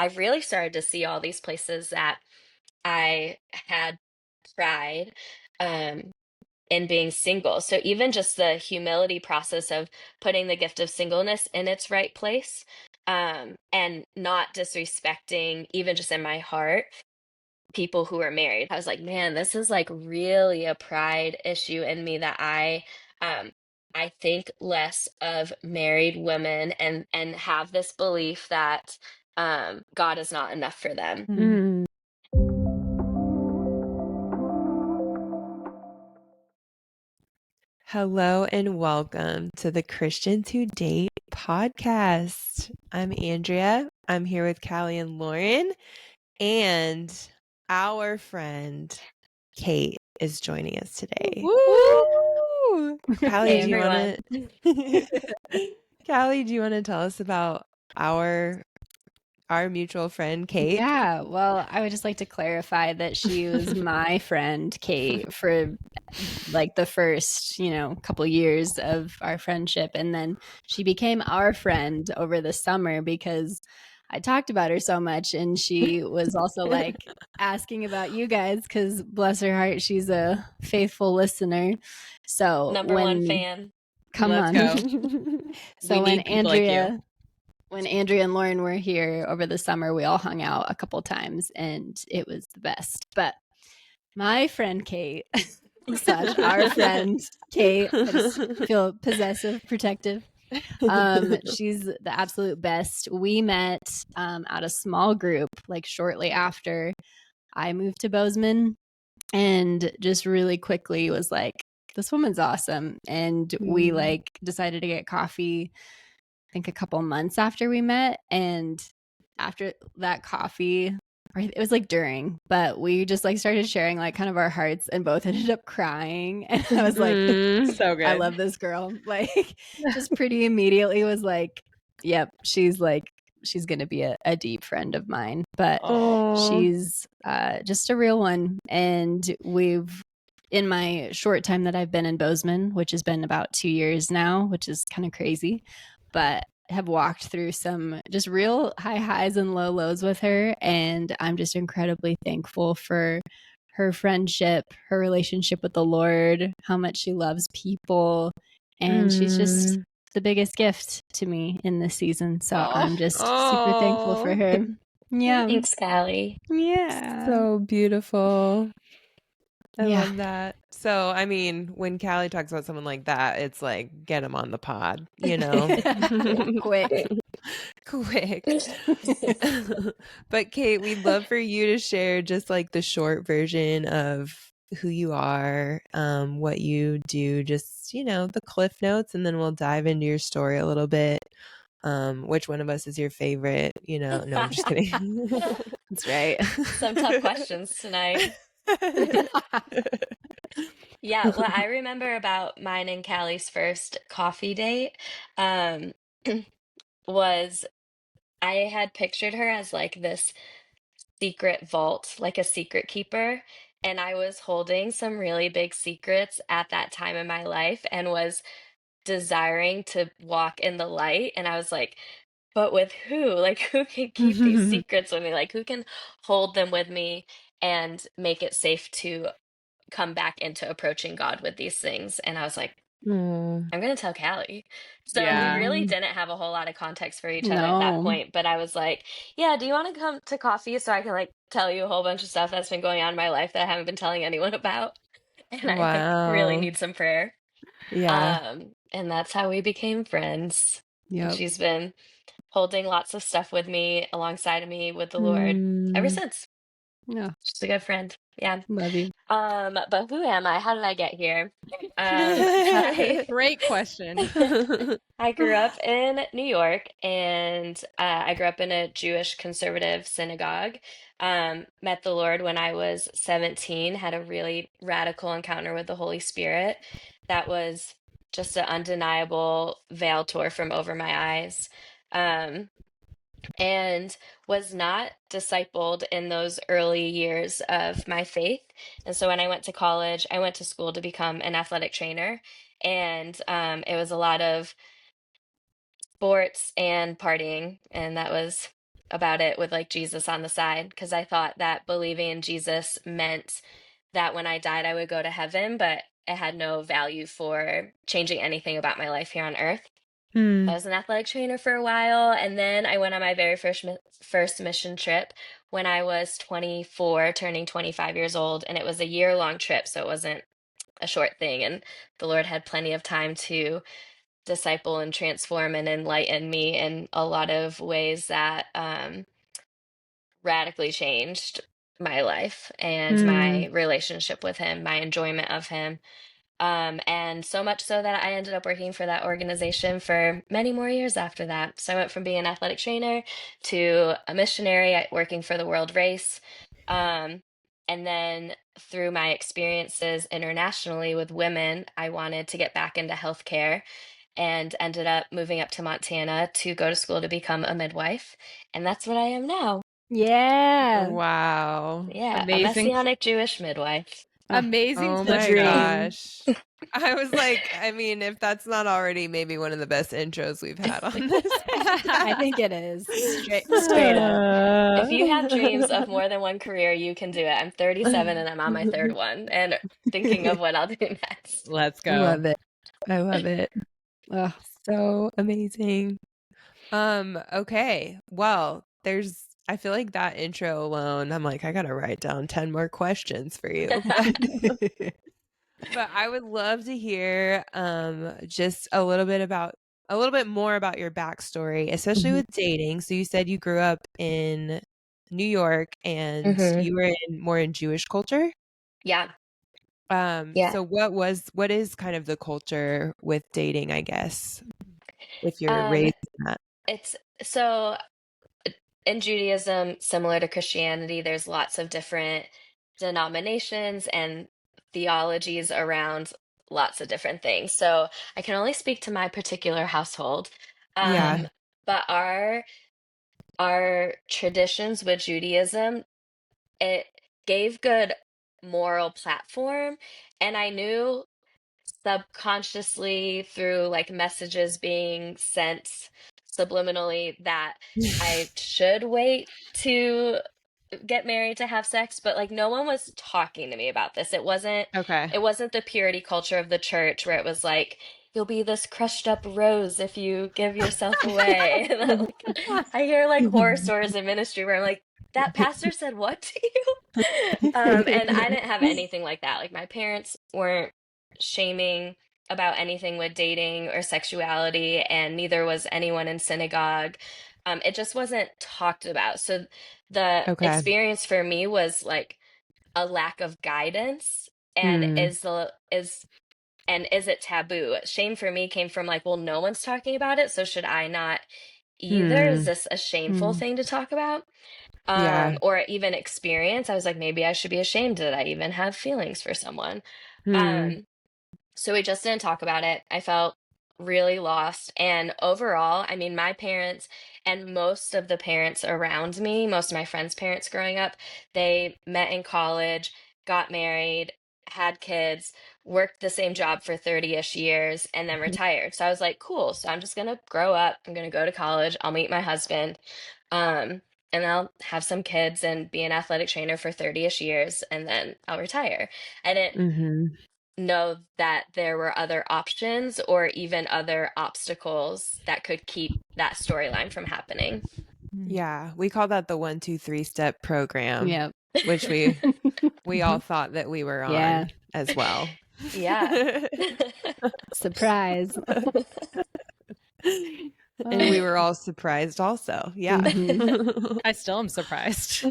I've really started to see all these places that I had pride um, in being single. So even just the humility process of putting the gift of singleness in its right place, and not disrespecting, even just in my heart, people who are married. I was like, man, this is like really a pride issue in me that um I think less of married women and have this belief that God is not enough for them. Mm. Hello and welcome to the Christians Who Date podcast. I'm Andrea. I'm here with Callie and Lauren, and our friend Kate is joining us today. Woo! Callie, Hey do you everyone. want to? Callie, do you want to tell us about our mutual friend Kate? Yeah, well, I would just like to clarify that she was my friend Kate for like the first, couple years of our friendship, and then she became our friend over the summer because I talked about her so much, and she was also like asking about you guys because bless her heart, she's a faithful listener. So Number one fan. come Let's on. go. So We need people like you. When Andrea and Lauren were here over the summer, we all hung out a couple times and it was the best. But my friend Kate, slash our friend Kate, I just feel possessive, protective. She's the absolute best. We met at a small group like shortly after I moved to Bozeman, and just really quickly was like, this woman's awesome. And we like decided to get coffee, I think a couple months after we met. And after that coffee, or it was like during, but we just like started sharing like kind of our hearts and both ended up crying. And I was like, So good. I love this girl. Like, just pretty immediately was like, yep, she's going to be a deep friend of mine. But she's just a real one. And in my short time that I've been in Bozeman, which has been about 2 years now, which is kind of crazy, but have walked through some just real high highs and low lows with her. And I'm just incredibly thankful for her friendship, her relationship with the Lord, how much she loves people. And she's just the biggest gift to me in this season. So I'm just super thankful for her. Yeah. Thanks, Callie. Yeah. So beautiful. I Yeah. love that. So, I mean, when Callie talks about someone like that, it's like, get him on the pod, Quick. Quick. But Kate, we'd love for you to share just like the short version of who you are, what you do, just, the cliff notes, and then we'll dive into your story a little bit. Which one of us is your favorite? No, I'm just kidding. That's right. Some tough questions tonight. Yeah, what I remember about mine and Callie's first coffee date was I had pictured her as like this secret vault, like a secret keeper. And I was holding some really big secrets at that time in my life and was desiring to walk in the light. And I was like, but with who? Like, who can keep these secrets with me? Like, who can hold them with me and make it safe to come back into approaching God with these things? And I was like, I'm going to tell Callie. So we really didn't have a whole lot of context for each other at that point. But I was like, yeah, do you want to come to coffee so I can like tell you a whole bunch of stuff that's been going on in my life that I haven't been telling anyone about? And I like really need some prayer. Yeah. And that's how we became friends. And Yep. she's been holding lots of stuff with me alongside of me with the Lord ever since. Yeah. She's a good friend. Yeah. Love you. But who am I? How did I get here? I Great question. I grew up in New York, and I grew up in a Jewish conservative synagogue. Met the Lord when I was 17, had a really radical encounter with the Holy Spirit that was just an undeniable veil tore from over my eyes. Um, and was not discipled in those early years of my faith. And so when I went to college, I went to school to become an athletic trainer. And it was a lot of sports and partying. And that was about it with like Jesus on the side because I thought that believing in Jesus meant that when I died, I would go to heaven, but it had no value for changing anything about my life here on earth. I Hmm. was an athletic trainer for a while, and then I went on my very first mission trip when I was 24, turning 25 years old, and it was a year-long trip, so it wasn't a short thing, and the Lord had plenty of time to disciple and transform and enlighten me in a lot of ways that radically changed my life and Hmm. my relationship with him, my enjoyment of him. And so much so that I ended up working for that organization for many more years after that. So I went from being an athletic trainer to a missionary working for the World Race. Um, and then through my experiences internationally with women, I wanted to get back into healthcare and ended up moving up to Montana to go to school to become a midwife. And that's what I am now. Yeah. Wow. Yeah, a Amazing. Messianic Jewish midwife. Oh, Amazing Oh the my flashback. dream. gosh. I was like, I mean, if that's not already maybe one of the best intros we've had on this I think podcast. it is. Straight up. If you have dreams of more than one career, you can do it. I'm 37 and I'm on my third one and thinking of what I'll do next. Let's I go. love it. I love it. Oh, So amazing. Okay. Well, I feel like that intro alone, I'm like, I gotta write down 10 more questions for you. But I would love to hear just a little bit more about your backstory, especially mhm. with dating. So you said you grew up in New York and Hmm. you were more in Jewish culture. Yeah, yeah. So what is kind of the culture with dating, I guess, if you're Um, raised in that? it's so in Judaism, similar to Christianity, there's lots of different denominations and theologies around lots of different things. So I can only speak to my particular household. Yeah. Um, but our traditions with Judaism, it gave good moral platform, and I knew subconsciously through like messages being sent subliminally that I should wait to get married to have sex, but like no one was talking to me about this. Okay. It wasn't the purity culture of the church where it was like you'll be this crushed up rose if you give yourself away. And like I hear like horror stories in ministry where I'm like, that pastor said what to you? And I didn't have anything like that. Like my parents weren't shaming about anything with dating or sexuality, and neither was anyone in synagogue. It just wasn't talked about. So the Okay. experience for me was like a lack of guidance, and Hmm. is it taboo? Shame for me came from like, well, no one's talking about it, so should I not either? Is Hmm. this a shameful Mm. thing to talk about? Yeah. Or even experience? I was like, maybe I should be ashamed that I even have feelings for someone. Hmm. Um, so we just didn't talk about it. I felt really lost. And overall, I mean, my parents and most of the parents around me, most of my friends' parents growing up, they met in college, got married, had kids, worked the same job for 30-ish years, and then retired. So I was like, cool. So I'm just going to grow up. I'm going to go to college. I'll meet my husband. Um, and I'll have some kids and be an athletic trainer for 30-ish years, and then I'll retire. I didn't Hmm. know that there were other options or even other obstacles that could keep that storyline from happening. Yeah. We call that the 1, 2, 3 step program, Yep. which we all thought that we were Yeah. on as well. Yeah. Surprise. And Oh. we were all surprised also. Yeah. Mhm. I still am surprised.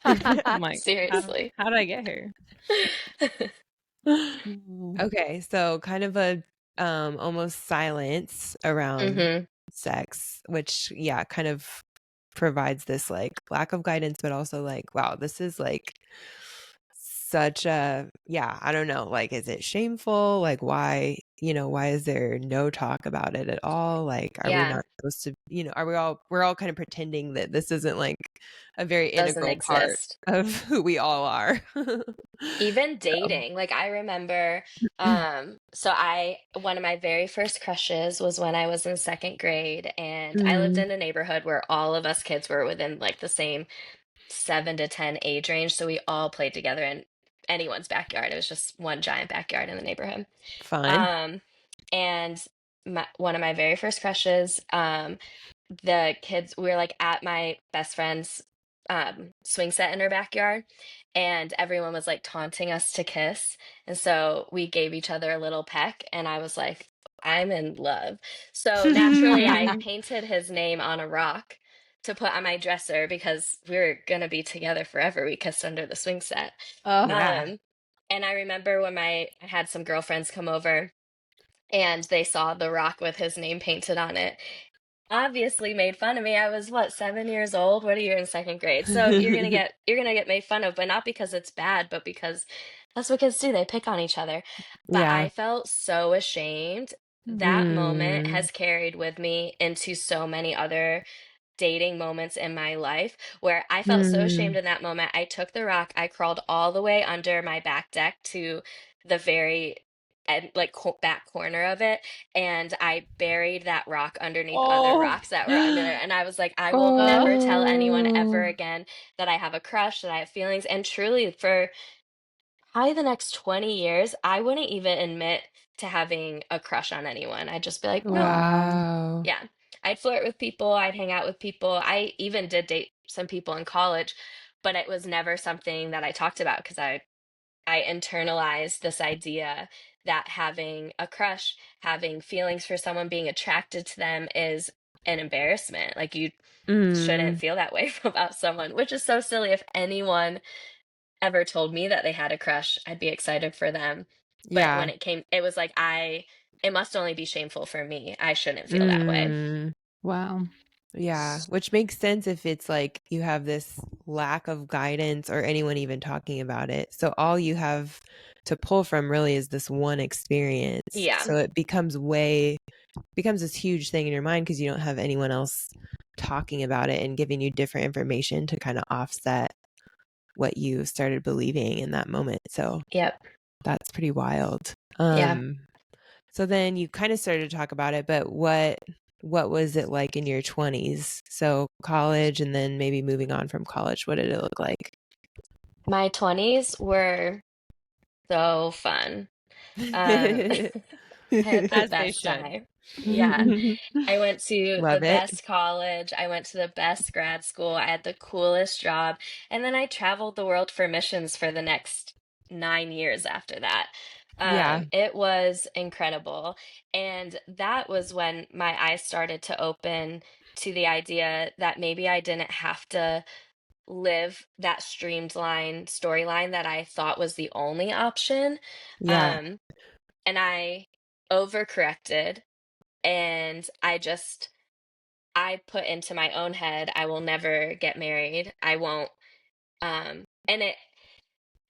I'm like, Seriously. how did I get here? Mm. Okay, so kind of a almost silence around Hmm. sex, which yeah, kind of provides this like lack of guidance, but also like, wow, this is like such a, yeah, I don't know, like, is it shameful? Like, why, why is there no talk about it at all? Like, are we Yeah, not supposed to, are we're all kind of pretending that this isn't like a very doesn't integral part exist. of who we all are. Even So, dating, like I remember, so one of my very first crushes was when I was in second grade, and I lived mm, in a neighborhood where all of us kids were within like the same 7 to 10 age range, so we all played together in anyone's backyard. It was just one giant backyard in the neighborhood. fun. Um, and one of my very first crushes, the kids we were like at my best friend's swing set in her backyard, and everyone was like taunting us to kiss, and so we gave each other a little peck, and I was like, I'm in love. So naturally I painted his name on a rock to put on my dresser because we were gonna be together forever. We kissed under the swing set. Oh, Yeah. um and I remember when I had some girlfriends come over and they saw the rock with his name painted on it, obviously made fun of me. I was what, 7 years old? What are you, in second grade? So you're gonna get made fun of, but not because it's bad, but because that's what kids do. They pick on each other. But Yeah. I felt so ashamed. That moment Mm, has carried with me into so many other dating moments in my life where I felt so ashamed mm. in that moment. I took the rock, I crawled all the way under my back deck to the very and like back corner of it, and I buried that rock underneath other oh, rocks that were under there. And I was like, I will uh, never tell anyone ever Oh, again that I have a crush, that I have feelings. And truly, for probably the next 20 years, I wouldn't even admit to having a crush on anyone. I'd just be like, no. wow. wow. Yeah. I'd flirt with people, I'd hang out with people. I even did date some people in college, but it was never something that I talked about because I internalized this idea that having a crush, having feelings for someone, being attracted to them is an embarrassment. Like you shouldn't Mm, feel that way about someone, which is so silly. If anyone ever told me that they had a crush, I'd be excited for them. But when yeah. it was like it must only be shameful for me. I shouldn't feel that way. Mm. Wow. Yeah, which makes sense if it's like you have this lack of guidance or anyone even talking about it. So all you have to pull from really is this one experience. Yeah. So it becomes this huge thing in your mind because you don't have anyone else talking about it and giving you different information to kind of offset what you started believing in that moment. So Yep. that's pretty wild. Yeah. So then you kind of started to talk about it, but what was it like in your 20s? So college and then maybe moving on from college, what did it look like? My 20s were so fun. Um, I had the As they best should. time. Yeah. I went to the Love it. best college. I went to the best grad school. I had the coolest job. And then I traveled the world for missions for the next 9 years after that. Yeah. It was incredible. And that was when my eyes started to open to the idea that maybe I didn't have to live that streamlined storyline that I thought was the only option. Yeah. Um, and I overcorrected, and I put into my own head, I will never get married. I won't. And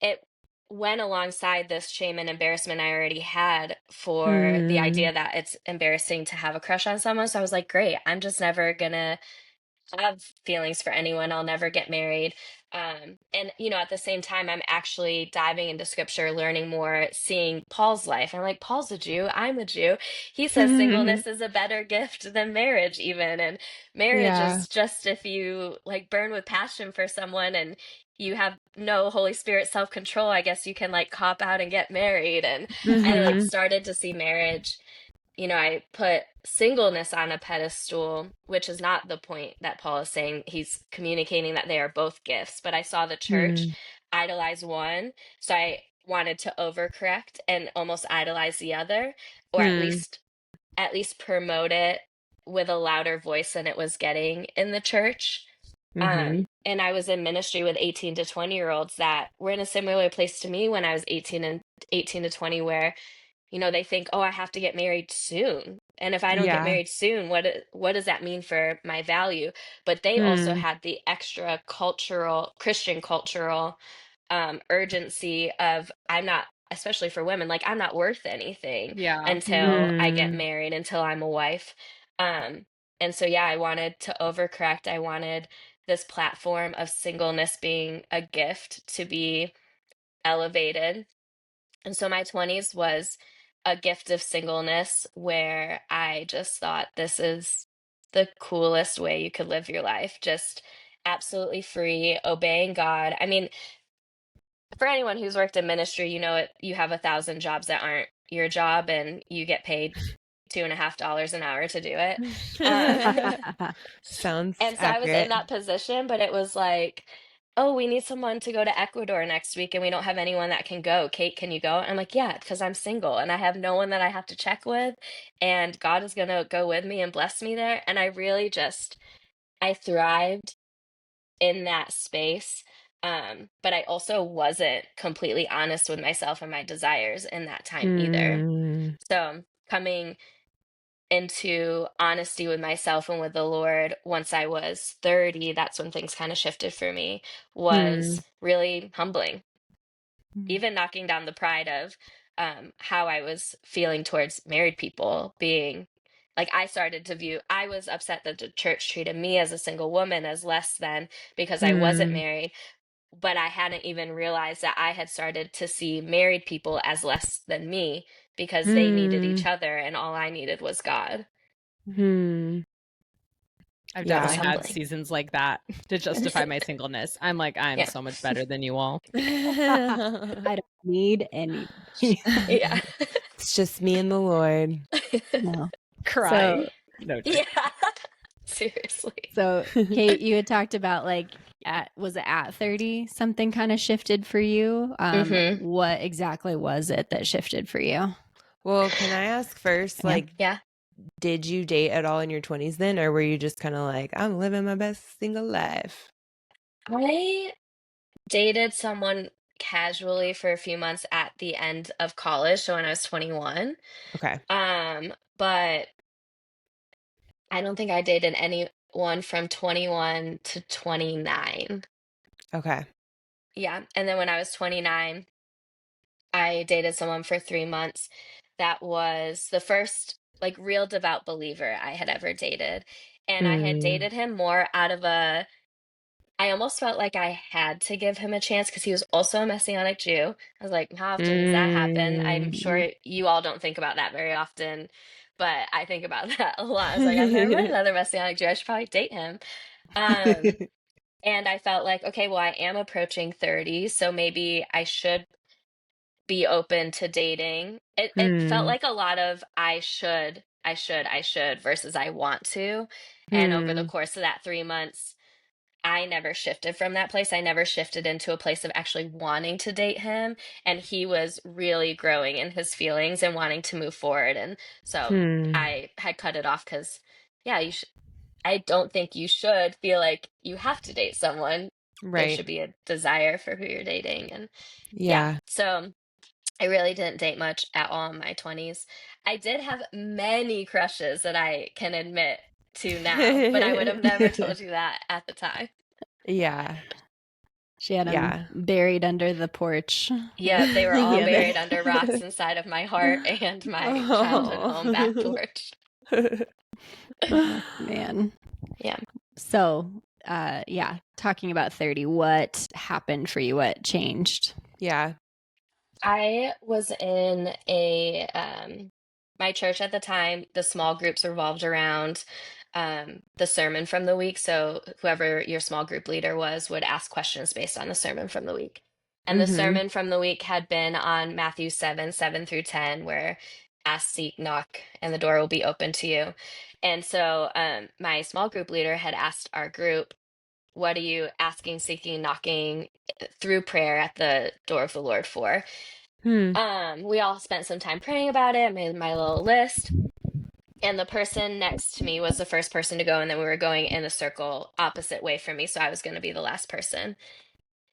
it went alongside this shame and embarrassment I already had for the Mm, idea that it's embarrassing to have a crush on someone. So I was like, great, I'm just never gonna have feelings for anyone. I'll never get married. And at the same time, I'm actually diving into scripture, learning more, seeing Paul's life. I'm like, Paul's a Jew. I'm a Jew. He says singleness is a better gift than marriage, even. And marriage yeah. is just if you like burn with passion for someone and you have no Holy Spirit self control, I guess you can like cop out and get married. And I like Hmm. started to see marriage. I put singleness on a pedestal, which is not the point that Paul is saying. He's communicating that they are both gifts, but I saw the church Mm, idolize one, so I wanted to overcorrect and almost idolize the other, or hmm. at least promote it with a louder voice than it was getting in the church. Hmm. And I was in ministry with 18 to 20-year-olds that were in a similar place to me when I was 18 to 20, where they think, oh, I have to get married soon. And if I don't get Yeah. married soon, what does that mean for my value? But they also Mm, had the extra cultural, Christian cultural urgency of I'm not, especially for women, like I'm not worth anything Yeah. until I get Mm. married, until I'm a wife. Um, and so, yeah, I wanted to overcorrect. I wanted this platform of singleness being a gift to be elevated. And so my 20s was a gift of singleness where I just thought this is the coolest way you could live your life. Just absolutely free, obeying God. I mean, for anyone who's worked in ministry, you know it, you have 1,000 jobs that aren't your job and you get paid $2.50 an hour to do it. Um, Sounds and so I was in accurate. that position, but it was like, oh, we need someone to go to Ecuador next week and we don't have anyone that can go. Kate, can you go? I'm like, yeah, because I'm single and I have no one that I have to check with. And God is going to go with me and bless me there. And I really just, I thrived in that space. But I also wasn't completely honest with myself and my desires in that time either. Mm. So coming into honesty with myself and with the Lord once I was 30, that's when things kind of shifted for me, Hmm. was really humbling. Even knocking down the pride of how I was feeling towards married people, being like, I started to view, I was upset that the church treated me as a single woman as less than because I wasn't Hmm. married. But I hadn't even realized that I had started to see married people as less than me because they needed each Hmm. other and all I needed was God. Hmm. I've It was definitely Yeah. had humbling. seasons like that to justify my singleness. I'm like, I'm Yeah. so much better than you all. I don't need anybody. Yeah. It's just me and the Lord. No. Crying. So, No joke. Yeah. Seriously. so Kate, you had talked about like was it at 30 something kind of shifted for you? Hmm. What exactly was it that shifted for you? Well, can I ask first, Yeah. like, Yeah. did you date at all in your 20s then, or were you just kind of like, I'm living my best single life? I dated someone casually for a few months at the end of college, so when I was 21. Okay. But I don't think I dated anyone from 21 to 29. Okay. Yeah. And then when I was 29, I dated someone for 3 months. That was the first like real devout believer I had ever dated. And I had Hmm. dated him more out of I almost felt like I had to give him a chance because he was also a Messianic Jew. I was like, how often does that happen? I'm Hmm. Mhm. sure you all don't think about that very often, but I think about that a lot. I was like, I've never met another Messianic Jew. I should probably date him. Um, and I felt like, okay, well, I am approaching 30, so maybe I should be open to dating. It felt Hmm. like a lot of I should versus I want to. And over the Hmm. course of that 3 months, I never shifted from that place. I never shifted into a place of actually wanting to date him. And he was really growing in his feelings and wanting to move forward. And so Hmm. I had cut it off because, yeah, I don't think you should feel like you have to date someone. There Right. should be a desire for who you're dating. And yeah, Yeah. so I really didn't date much at all in my 20s. I did have many crushes that I can admit to now, but I would have never told you that at the time. Yeah. She had them Yeah. buried under the porch. Yep, they were all Yeah. buried under rocks inside of my heart and my childhood home back Oh. porch. Oh, man. Yeah. So, yeah, talking about 30, what happened for you? What changed? Yeah. I was in a my church at the time, the small groups revolved around the sermon from the week. So whoever your small group leader was would ask questions based on the sermon from the week. And the Mhm. sermon from the week had been on Matthew 7, 7 through 10, where ask, seek, knock, and the door will be open to you. And so my small group leader had asked our group, what are you asking, seeking, knocking through prayer at the door of the Lord for? Hmm. We all spent some time praying about it, made my little list, and the person next to me was the first person to go, and then we were going in a circle opposite way from me, so I was going to be the last person.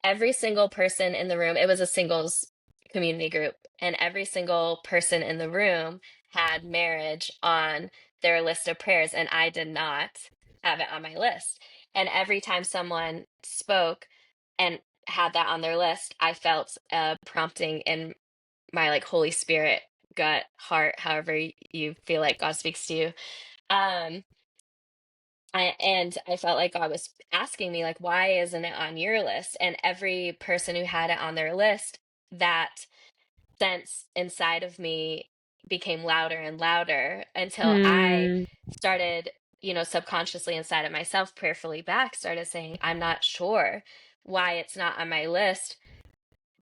Every single person in the room, it was a singles community group, and every single person in the room had marriage on their list of prayers, and I did not have it on my list. And every time someone spoke, and had that on their list, I felt a prompting in my like Holy Spirit gut, heart, however you feel like God speaks to you. Um, and I felt like God was asking me, like, why isn't it on your list? And every person who had it on their list, that sense inside of me became louder and louder until I Hmm. started, subconsciously inside of myself, prayerfully back, started saying, I'm not sure why it's not on my list.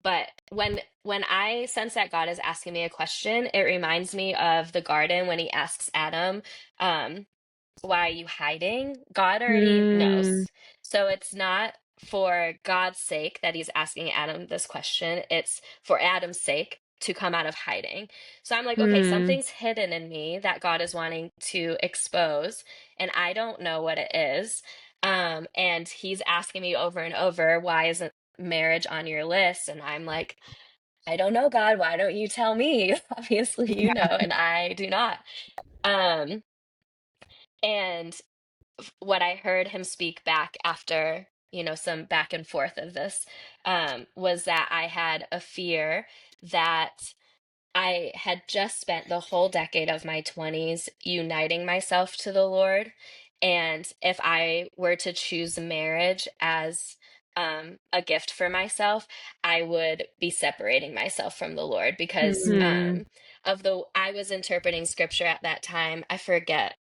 But when I sense that God is asking me a question, it reminds me of the garden when he asks Adam, um, why are you hiding? God already Hmm. knows. So it's not for God's sake that he's asking Adam this question. It's for Adam's sake to come out of hiding. So I'm like, okay, Hmm. something's hidden in me that God is wanting to expose, and I don't know what it is. And he's asking me over and over, why isn't marriage on your list? And I'm like, I don't know, God, why don't you tell me? Obviously, you know, and I do not. Um, and what I heard him speak back after, some back and forth of this, was that I had a fear that I had just spent the whole decade of my 20s uniting myself to the Lord. And if I were to choose marriage as a gift for myself, I would be separating myself from the Lord because Hmm. I was interpreting scripture at that time. I forget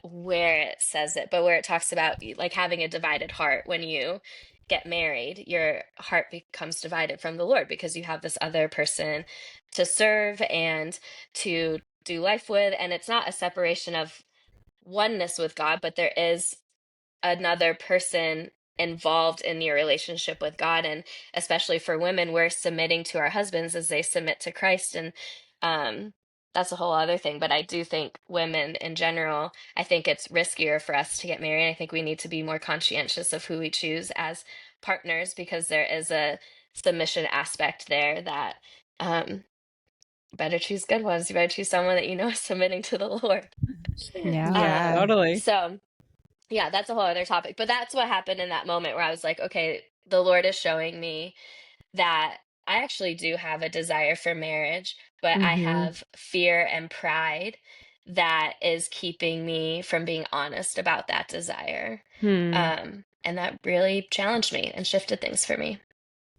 where it says it, but where it talks about like having a divided heart when you get married, your heart becomes divided from the Lord because you have this other person to serve and to do life with. And it's not a separation of oneness with God, but there is another person involved in your relationship with God. And especially for women, we're submitting to our husbands as they submit to Christ. And um, that's a whole other thing. But I do think women in general, I think it's riskier for us to get married. I think we need to be more conscientious of who we choose as partners because there is a submission aspect there that um, better choose good ones. You better choose someone that you know is submitting to the Lord. Yeah. Yeah. Totally. So yeah, that's a whole other topic. But that's what happened in that moment where I was like, okay, the Lord is showing me that I actually do have a desire for marriage, but I Hmm. have fear and pride that is keeping me from being honest about that desire. Hmm. And that really challenged me and shifted things for me.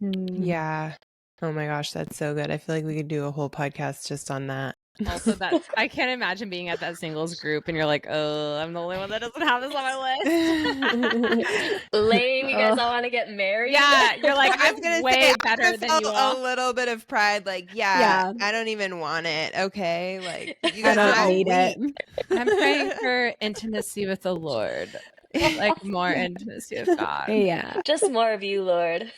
Yeah. Oh my gosh, that's so good. I feel like we could do a whole podcast just on that. Also, that's I can't imagine being at that singles group and you're like, oh, I'm the only one that doesn't have this on my list. Lame, you guys Oh, all want to get married? Yeah, you're like, I was I'm gonna say way I would better have than felt you a all. little bit of pride, like, yeah, yeah. I don't even want it. Okay, like you I guys are don't all need it. weak. I'm praying for intimacy with the Lord, like more intimacy with God. Yeah. Just more of you, Lord.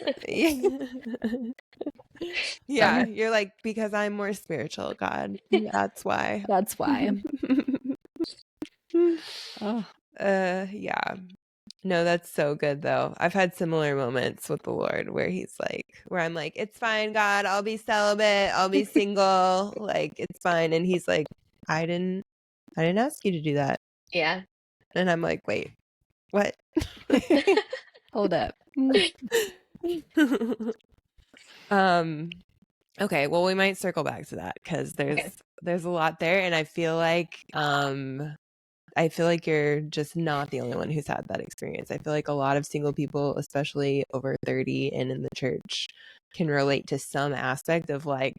Yeah, Sorry. you're like, because I'm more spiritual, God. That's why. That's why. Oh, Yeah. No, that's so good though. I've had similar moments with the Lord where I'm like, it's fine, God, I'll be celibate, I'll be single, like it's fine. And he's like, I didn't ask you to do that. Yeah. And I'm like, wait, what? hold up. um okay, well we might circle back to that because Okay. there's a lot there, and I feel like you're just not the only one who's had that experience. I feel like a lot of single people, especially over 30 and in the church, can relate to some aspect of like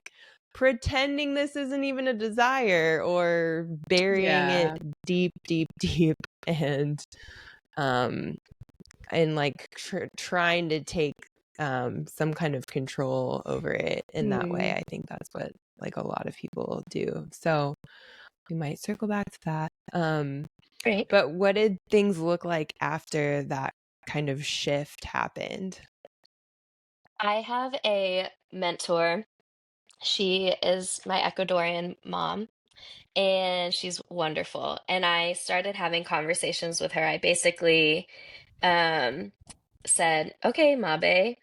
pretending this isn't even a desire or burying it Yeah. deep, deep, deep, and um like trying to take some kind of control over it in that way. I think that's what like a lot of people do. So we might circle back to that. Great. But what did things look like after that kind of shift happened? I have a mentor. She is my Ecuadorian mom, and she's wonderful. And I started having conversations with her. I basically um, said, okay, Mabe,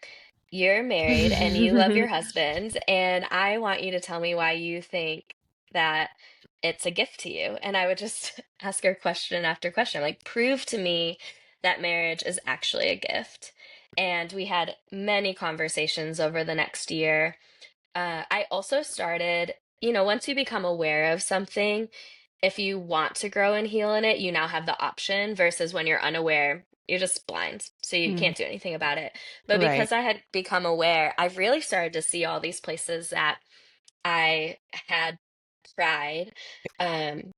you're married and you love your husband, and I want you to tell me why you think that it's a gift to you. And I would just ask her question after question, like, prove to me that marriage is actually a gift. And we had many conversations over the next year. I also started, once you become aware of something, if you want to grow and heal in it, you now have the option versus when you're unaware, you're just blind. So you Mm. can't do anything about it. But Right. because I had become aware, I've really started to see all these places that I had pride um,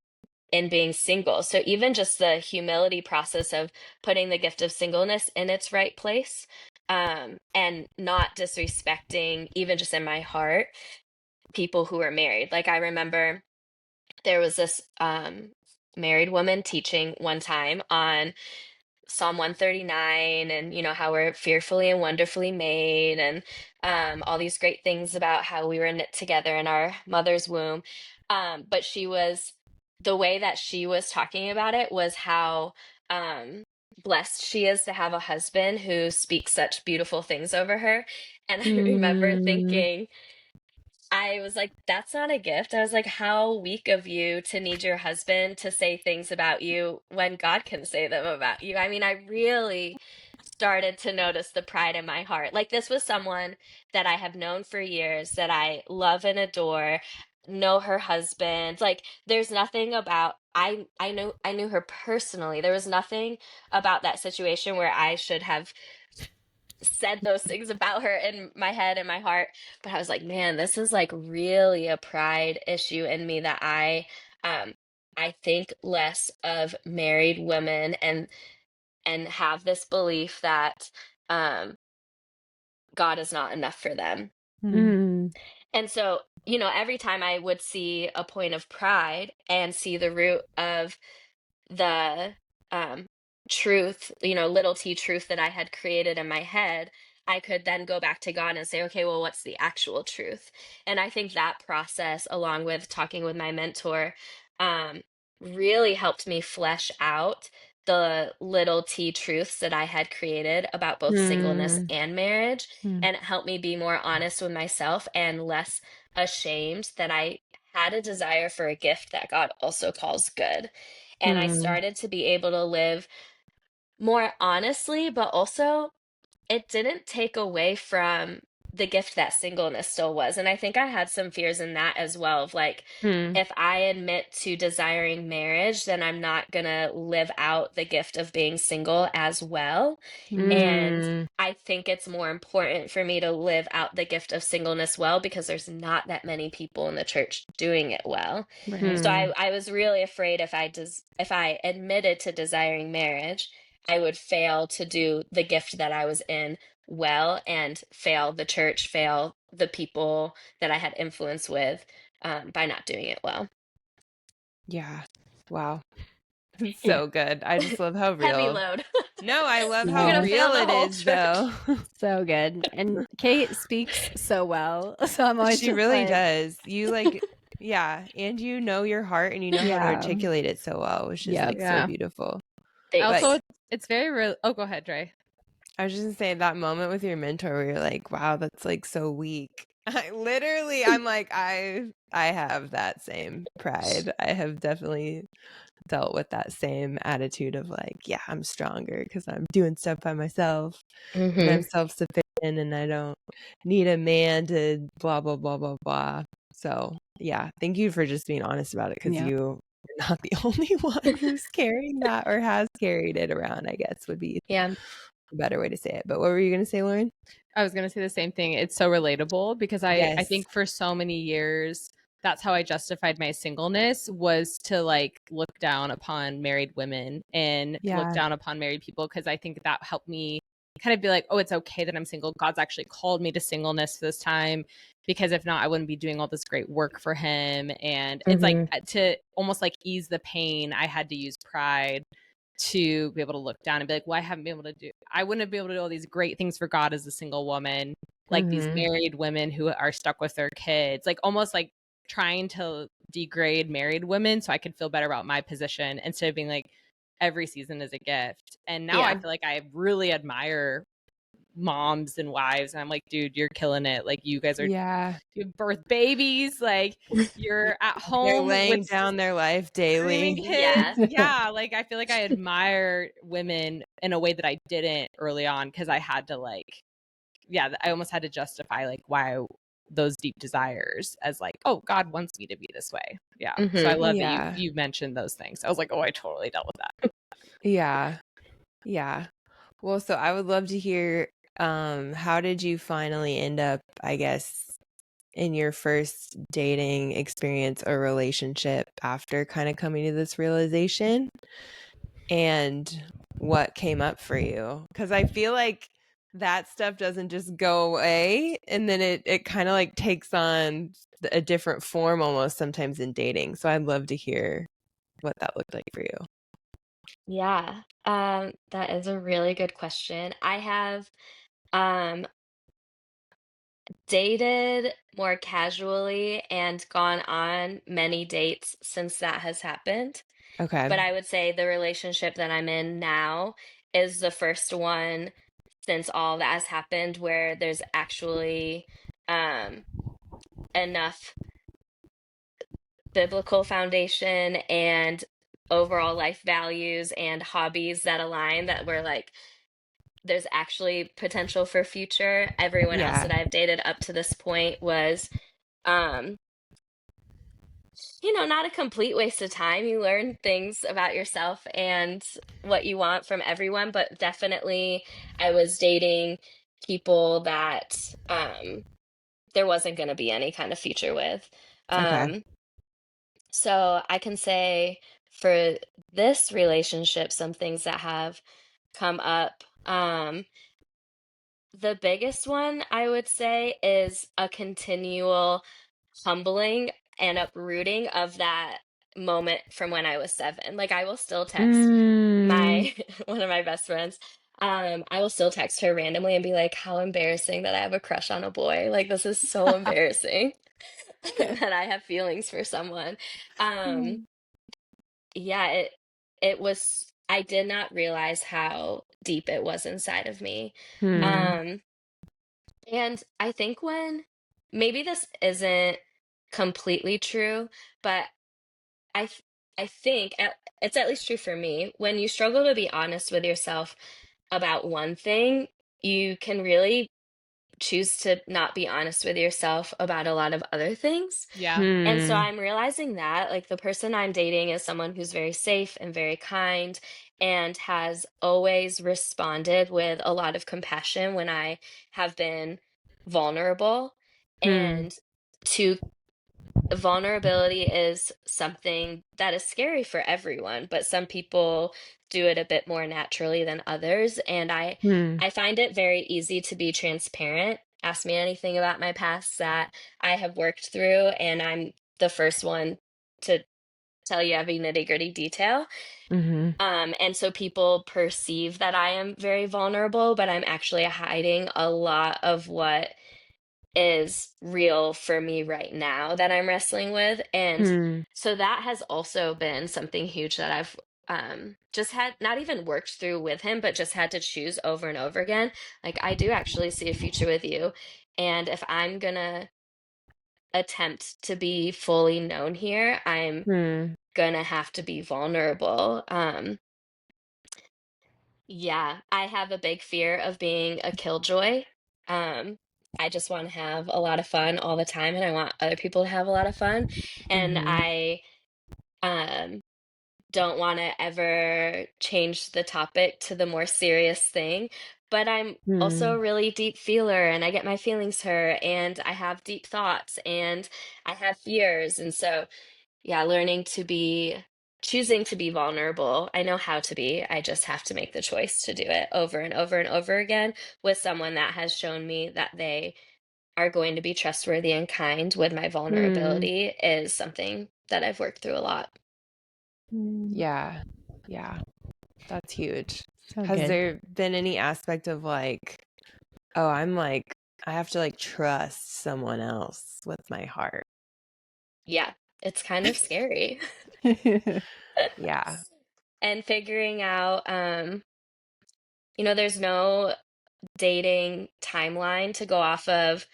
in being single. So even just the humility process of putting the gift of singleness in its right place, and not disrespecting, even just in my heart, people who are married. Like I remember there was this married woman teaching one time on Psalm 139, and how we're fearfully and wonderfully made, and all these great things about how we were knit together in our mother's womb. But the way that she was talking about it was how um, blessed she is to have a husband who speaks such beautiful things over her. And I remember Mm, thinking, I was like, that's not a gift. I was like, how weak of you to need your husband to say things about you when God can say them about you. I mean, I really started to notice the pride in my heart. Like, this was someone that I have known for years, that I love and adore, know her husband. Like, there's nothing about I knew her personally. There was nothing about that situation where I should have said those things about her in my head and my heart. But I was like, man, this is like really a pride issue in me, that um I think less of married women, and have this belief that um God is not enough for them. mm, Mm. And so, every time I would see a point of pride and see the root of the um, truth, little t truth that I had created in my head, I could then go back to God and say, okay, well, what's the actual truth? And I think that process, along with talking with my mentor, um, really helped me flesh out the little t truths that I had created about both singleness mm, and marriage. mm, And it helped me be more honest with myself and less ashamed that I had a desire for a gift that God also calls good. And I mm, started to be able to live more honestly, but also it didn't take away from the gift that singleness still was. And I think I had some fears in that as well, of like, mm, if I admit to desiring marriage, then I'm not going to live out the gift of being single as well. Mm. And mm, I think it's more important for me to live out the gift of singleness well, because there's not that many people in the church doing it well. Right. So mm. I was really afraid if I admitted to desiring marriage, I would fail to do the gift that I was in well, and fail the church, fail the people that I had influence with, by not doing it well. Yeah. Wow. Yeah. So good. I just love how Heavy real. load. No, I love You're how gonna No. fail real the it whole is, church. though. So good. And Kate speaks so well. So I'm always She just really like, does. Yeah, and you know your heart and you know how to yeah. articulate it so well, which is Yep. like so Yeah. beautiful. But Also, Thanks. it's very real. Oh, go ahead, Dre. I was just gonna say that moment with your mentor where you're like, wow, that's like so weak. I'm like, I have that same pride. I have definitely dealt with that same attitude of like, yeah, I'm stronger because I'm doing stuff by myself and Hmm. I'm self-sufficient and I don't need a man to blah blah blah blah blah. So yeah, thank you for just being honest about it, because Yep. you're not the only one who's carrying that or has carried it around, I guess would be Yeah. a better way to say it. But what were you gonna say, Lauren? I was going to say the same thing. It's so relatable because I Yes. think for so many years, that's how I justified my singleness, was to like look down upon married women and look Yeah. down upon married people. Cause I think that helped me kind of be like, oh, it's okay that I'm single. God's actually called me to singleness this time, because if not, I wouldn't be doing all this great work for him. And it's like, Hmm. to almost like ease the pain, I had to use pride to be able to look down and be like, well, I wouldn't be able to do all these great things for God as a single woman, like these Mm-hmm. married women who are stuck with their kids, like almost like trying to degrade married women so I could feel better about my position, instead of being like, every season is a gift. And now I Yeah. feel like I really admire moms and wives, and I'm like, dude, you're killing it. Like, you guys are Yeah. you birth babies, like you're at They're home laying with down their life screaming daily. kids. Yeah. Yeah, like I feel like I admire women in a way that I didn't early on, because I had to I almost had to justify like why those deep desires as like, oh, God wants me to be this way. Yeah. So I Hmm. love that Yeah. you mentioned those things. I was like, oh, I totally dealt with that. Yeah. Yeah. Well, so I would love to hear how did you finally end up, I guess, in your first dating experience or relationship after kind of coming to this realization, and what came up for you? Because I feel like that stuff doesn't just go away, and then it kind of like takes on a different form almost sometimes in dating. So I'd love to hear what that looked like for you. Yeah. That is a really good question. I have um dated more casually and gone on many dates since that has happened. Okay. But I would say the relationship that I'm in now is the first one since all that has happened where there's actually um enough biblical foundation and overall life values and hobbies that align, that we're like there's actually potential for future. Everyone else Yeah. that I've dated up to this point was um not a complete waste of time. You learn things about yourself and what you want from everyone, but definitely I was dating people that there wasn't going to be any kind of future with. Okay. Um so I can say for this relationship some things that have come up. The biggest one I would say is a continual humbling and uprooting of that moment from when I was 7. Like, I will still text Mm. my one of my best friends. I will still text her randomly and be like, "How embarrassing that I have a crush on a boy. Like, this is so embarrassing that I have feelings for someone." Um, yeah, it was I did not realize how deep it was inside of me. Hmm. Um, and I think when maybe this isn't completely true, but I th- I think it's at least true for me. When you struggle to be honest with yourself about one thing, you can really choose to not be honest with yourself about a lot of other things. Yeah. And so Hmm. I'm realizing that, like, the person I'm dating is someone who's very safe and very kind and has always responded with a lot of compassion when I have been vulnerable. Hmm. And to vulnerability is something that is scary for everyone, but some people do it a bit more naturally than others. And Hmm. I find it very easy to be transparent. Ask me anything about my past that I have worked through, and I'm the first one to tell you every nitty-gritty detail. Hmm. And so people perceive that I am very vulnerable, but I'm actually hiding a lot of what is real for me right now that I'm wrestling with. And Hmm. so that has also been something huge that I've just had not even worked through with him, but just had to choose over and over again. Like, I do actually see a future with you. And if I'm gonna attempt to be fully known here, I'm Hmm. gonna have to be vulnerable. Yeah, I have a big fear of being a killjoy. Um, I just want to have a lot of fun all the time, and I want other people to have a lot of fun. And Hmm. I um, don't want to ever change the topic to the more serious thing. But I'm also Hmm. a really deep feeler, and I get my feelings hurt, and I have deep thoughts, and I have fears. And so yeah, learning to be choosing to be vulnerable. I know how to be. I just have to make the choice to do it over and over and over again with someone that has shown me that they are going to be trustworthy and kind with my Hmm. vulnerability is something that I've worked through a lot. Yeah. Yeah. That's huge. So Has good. there been any aspect of like, oh, I have to like trust someone else with my heart? Yeah, it's kind of scary. Yeah. And figuring out there's no dating timeline to go off of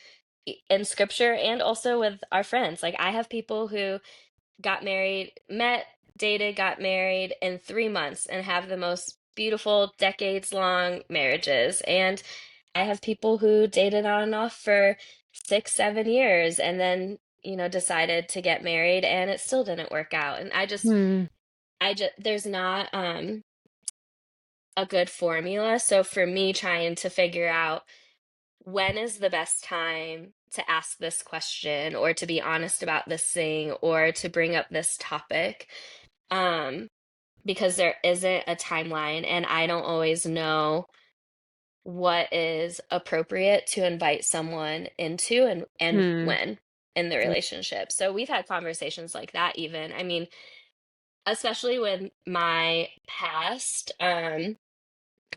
in scripture and also with our friends. Like I have people who got married, met, dated, got married in 3 months and have the most beautiful decades long marriages. And I have people who dated on and off for 6, 7 years and then, decided to get married and it still didn't work out. And Hmm. there's not a good formula. So for me, trying to figure out when is the best time to ask this question or to be honest about this thing or to bring up this topic, um, because there isn't a timeline and I don't always know what is appropriate to invite someone into and Hmm. when in the Yeah. relationship. So we've had conversations like that even. I mean, especially with my past, I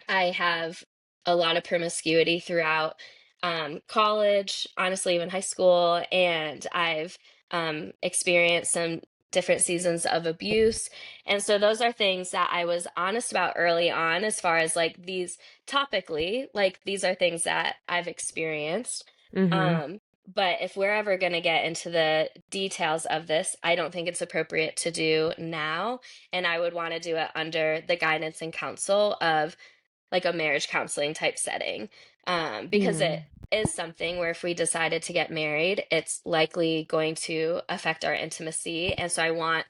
have a lot of promiscuity throughout college, honestly, even high school, and I've experienced some different seasons of abuse. And so those are things that I was honest about early on, as far as like these topically, like these are things that I've experienced. Mm-hmm. Um, but if we're ever going to get into the details of this, I don't think it's appropriate to do now. And I would want to do it under the guidance and counsel of like a marriage counseling type setting, because it Hmm. is something where if we decided to get married, it's likely going to affect our intimacy. And so I want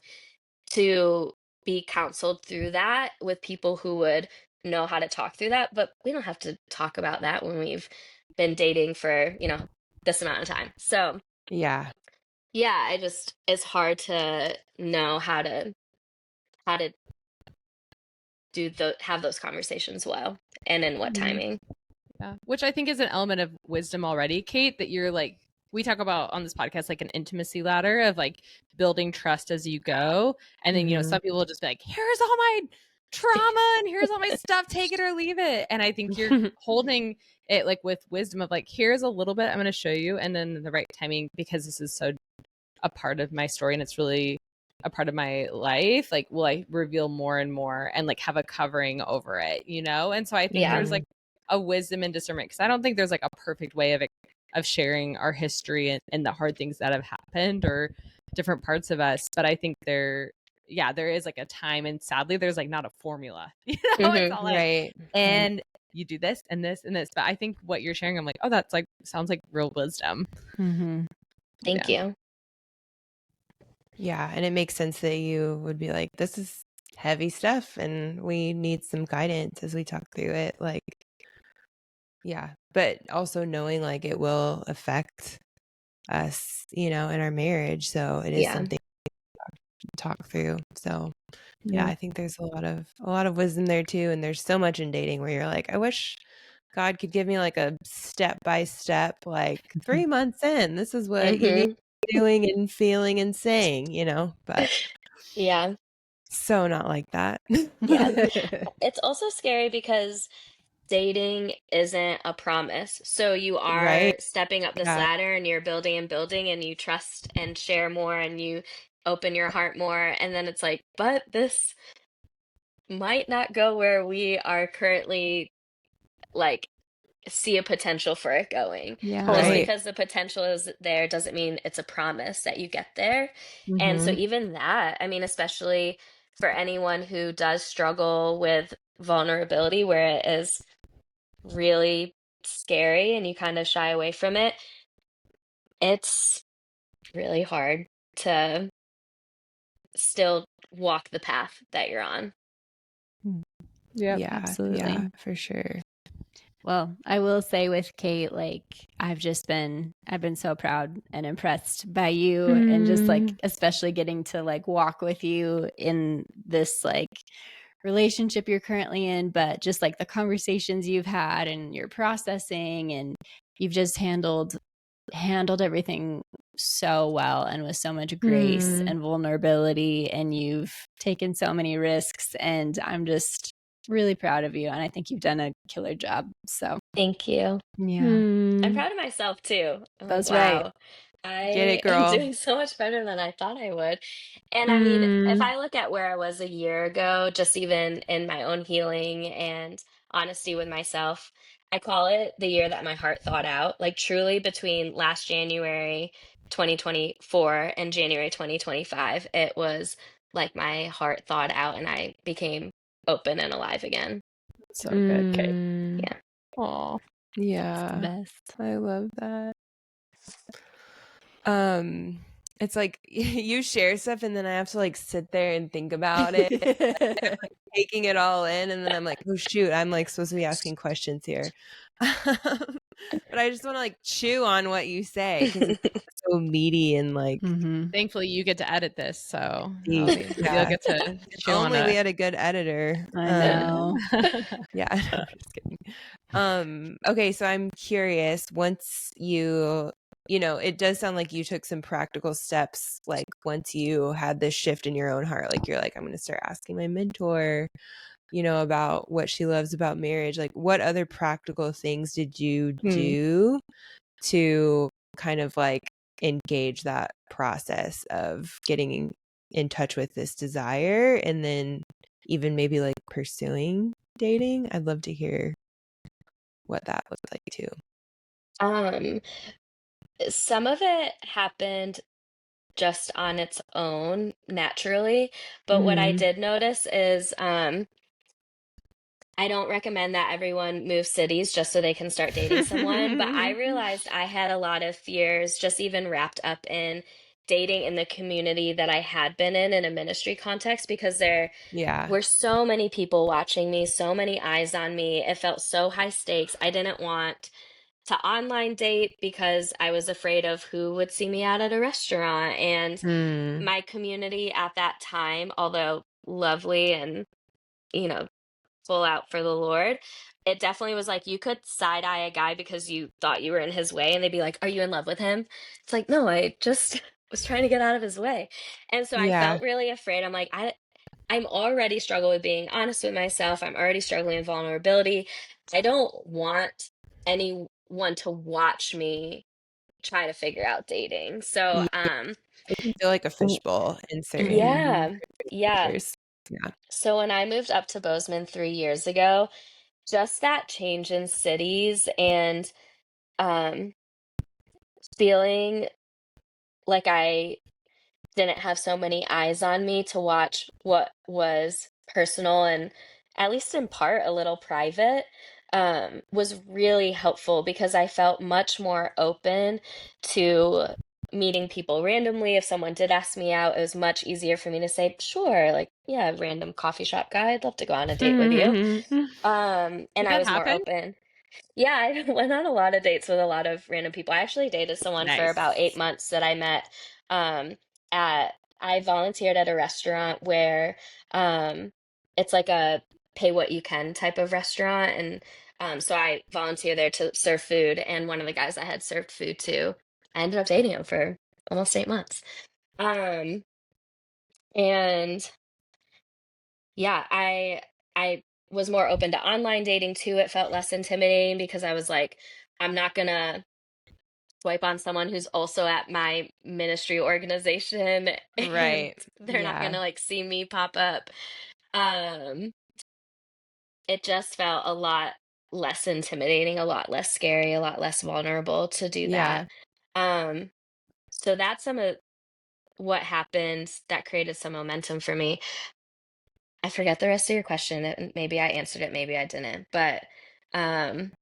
to be counseled through that with people who would know how to talk through that. But we don't have to talk about that when we've been dating for, this amount of time. So Yeah. yeah, it's hard to know how to have those conversations well and in what Mhm. timing. Yeah. Which I think is an element of wisdom already, Kate, that you're like, we talk about on this podcast, like an intimacy ladder of like building trust as you go. And then, Mm-hmm. some people will just be like, here's all my trauma and here's all my stuff, take it or leave it. And I think you're holding it like with wisdom of like, here's a little bit I'm going to show you. And then the right timing, because this is so a part of my story and it's really a part of my life, like will I reveal more and more and like have a covering over it, and so I think Yeah. there's like a wisdom and discernment, because I don't think there's like a perfect way of sharing our history and the hard things that have happened or different parts of us, but I think there is like a time, and sadly there's like not a formula. It's Hmm. all like, Right. and you do this and this and this, but I think what you're sharing, I'm like, oh, that's like sounds like real wisdom. Mm-hmm. Thank Yeah. you. Yeah. And it makes sense that you would be like, this is heavy stuff and we need some guidance as we talk through it. Like, yeah. But also knowing like it will affect us, in our marriage. So it is Yeah. something to talk through. So yeah, Yeah. I think there's a lot of wisdom there too. And there's so much in dating where you're like, I wish God could give me like a step by step, like 3 months in, this is what you need Hmm. to be doing and feeling and saying, but Yeah. so not like that. Yeah. It's also scary because dating isn't a promise. So you Right. are stepping up this Yeah. ladder and you're building and building and you trust and share more and you open your heart more. And then it's like, but this might not go where we are currently like see a potential for it going. Yeah. Just Right. because the potential is there doesn't mean it's a promise that you get there. And so Mm-hmm. even that, I mean, especially for anyone who does struggle with vulnerability where it is really scary and you kind of shy away from it, it's really hard to still walk the path that you're on. Yep. Yeah. Absolutely. Yeah, for sure. Well, I will say with Kate, like I've been so proud and impressed by you and just like especially getting to like walk with you in this like relationship you're currently in, but just like the conversations you've had and your processing, and you've just handled everything so well and with so much grace and vulnerability, and you've taken so many risks, and I'm just really proud of you, and I think you've done a killer job. So Thank you. yeah, I'm proud of myself too. I'm like, that's right. wow, Get I it, am girl. doing so much better than I thought I would. And I mean, if I look at where I was a year ago, just even in my own healing and honesty with myself, I call it the year that my heart thawed out. Like truly between last January 2024 and January 2025, it was like my heart thawed out and I became open and alive again. So good, Kate. Yeah. Aw. Yeah. Best. I love that. It's like you share stuff and then I have to like sit there and think about it, taking it all in, and then I'm like, oh shoot, I'm like supposed to be asking questions here. But I just want to like chew on what you say because it's so meaty and like Thankfully, you get to edit this, so deep. you'll Yeah. get to If chew on only we it. had a good editor. I know. Yeah, I'm just kidding. Okay, so I'm curious, once you know, it does sound like you took some practical steps, like once you had this shift in your own heart, like you're like, I'm going to start asking my mentor, you know, about what she loves about marriage. Like, what other practical things did you do to kind of like engage that process of getting in touch with this desire and then even maybe like pursuing dating? I'd love to hear what that looked like too. Um, some of it happened just on its own naturally, but what I did notice is I don't recommend that everyone move cities just so they can start dating someone, but I realized I had a lot of fears just even wrapped up in dating in the community that I had been in a ministry context because there Yeah. were so many people watching me, so many eyes on me. It felt so high stakes. I didn't want to online date because I was afraid of who would see me out at a restaurant. And my community at that time, although lovely and, you know, full out for the Lord, it definitely was like you could side eye a guy because you thought you were in his way and they'd be like, "Are you in love with him?" It's like, "No, I just was trying to get out of his way." And so I Yeah. felt really afraid. I'm like, I'm already struggling with being honest with myself. I'm already struggling with vulnerability. I don't want anyone to watch me try to figure out dating. So, Yeah. It can feel like a fishbowl in certain yeah, yeah. cultures. Yeah. So when I moved up to Bozeman 3 years ago, just that change in cities and um, feeling like I didn't have so many eyes on me to watch what was personal and at least in part a little private was really helpful because I felt much more open to meeting people randomly. If someone did ask me out, it was much easier for me to say, sure, like, yeah, random coffee shop guy, I'd love to go on a date with you. And Did I that was more happen? open. Yeah, I went on a lot of dates with a lot of random people. I actually dated someone for Nice. about 8 months that I met um, at, I volunteered at a restaurant where it's like a pay what you can type of restaurant. And so I volunteered there to serve food. And one of the guys I had served food to, I ended up dating him for almost 8 months. Um, and yeah, I was more open to online dating too. It felt less intimidating because I was like, I'm not gonna swipe on someone who's also at my ministry organization and Right. they're not Yeah. gonna like see me pop up. Um, it just felt a lot less intimidating, a lot less scary, a lot less vulnerable to do that. Yeah. Um, so that's some of what happened that created some momentum for me. I forget the rest of your question. Maybe I answered it, maybe I didn't. But um,